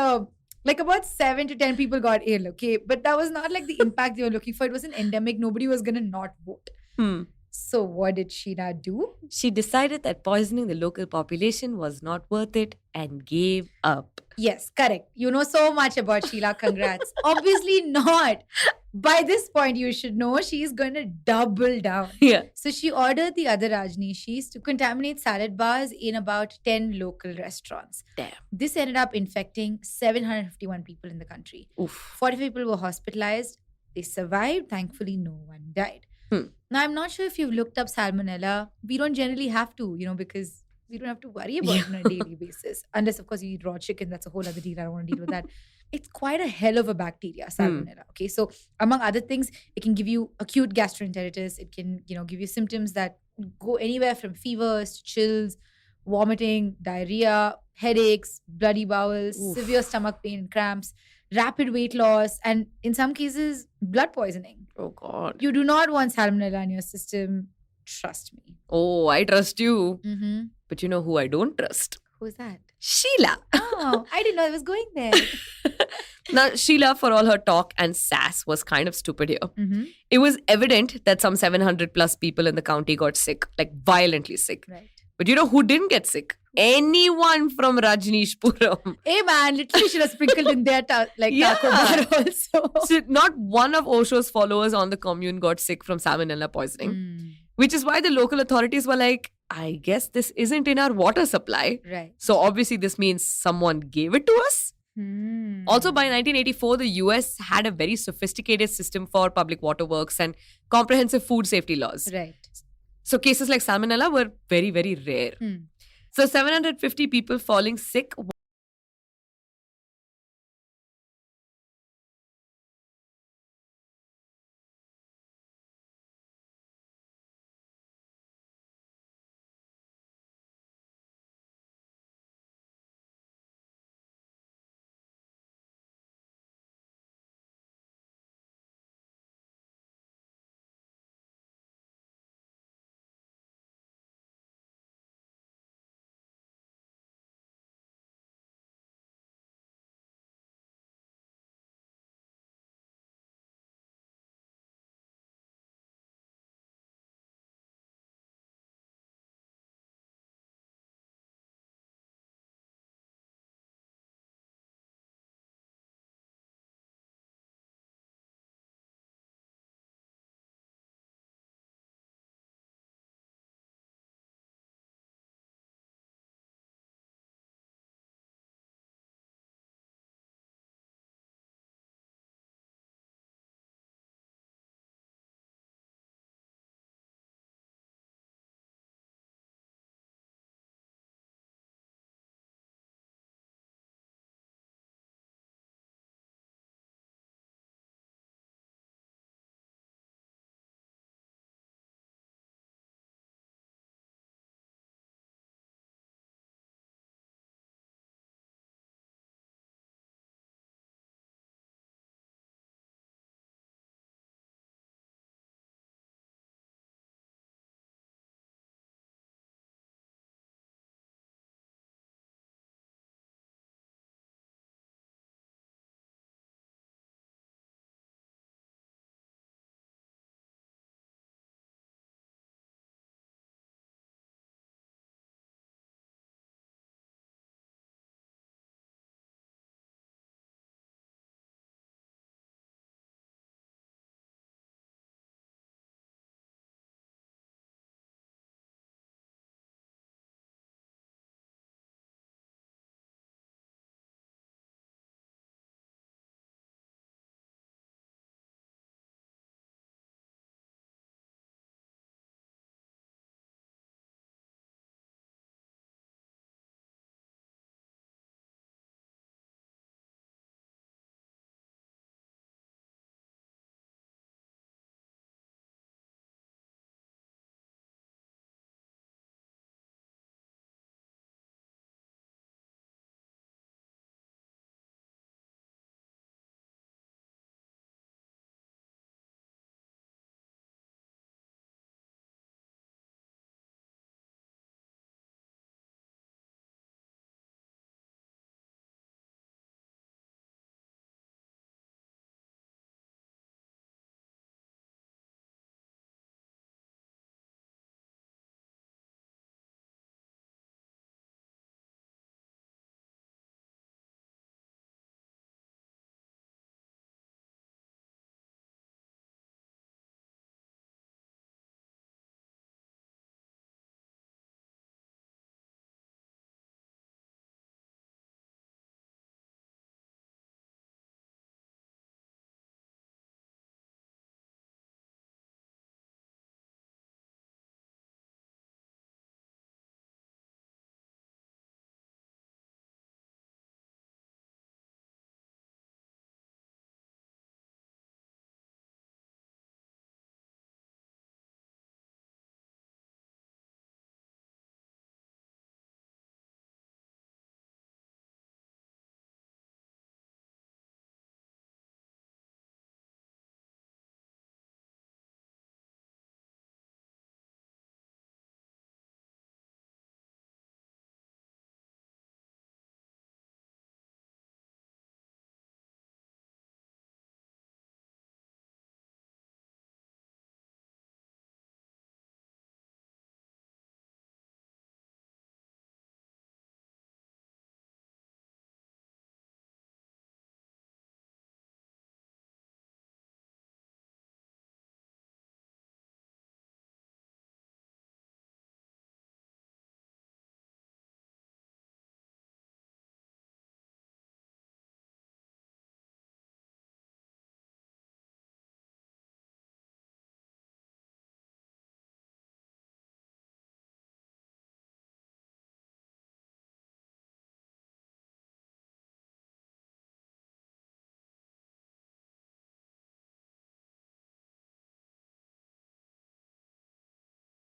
like about 7 to 10 people got ill, okay? But that was not like the impact they were looking for. It was an endemic. Nobody was going to not vote. So what did Sheela do? She decided that poisoning the local population was not worth it and gave up. Yes, correct. You know so much about Sheela. Congrats. Obviously not. By this point, you should know she's going to double down. Yeah. So she ordered the other Rajneeshis to contaminate salad bars in about 10 local restaurants. Damn. This ended up infecting 751 people in the country. Oof. 40 people were hospitalized. They survived. Thankfully, no one died. Now, I'm not sure if you've looked up salmonella. We don't generally have to, because we don't have to worry about it on a daily basis. Unless, of course, you eat raw chicken. That's a whole other deal. I don't want to deal with that. It's quite a hell of a bacteria, salmonella. Okay, so among other things, it can give you acute gastroenteritis. It can, give you symptoms that go anywhere from fevers to chills, vomiting, diarrhea, headaches, bloody bowels, severe stomach pain and cramps, rapid weight loss, and in some cases, blood poisoning. Oh, God. You do not want salmonella in your system. Trust me. Oh, I trust you. But you know who I don't trust? Who's that? Sheela. Oh, I didn't know I was going there. Now, Sheela, for all her talk and sass, was kind of stupid here. It was evident that some 700 plus people in the county got sick, like violently sick. Right. But you know who didn't get sick? Anyone from Rajneeshpuram. Hey man, literally should have sprinkled in their taco bar also. So not one of Osho's followers on the commune got sick from salmonella poisoning. Which is why the local authorities were like, I guess this isn't in our water supply. Right. So obviously this means someone gave it to us. Also, by 1984, the US had a very sophisticated system for public water works and comprehensive food safety laws. Right. So cases like salmonella were very, very rare. So 750 people falling sick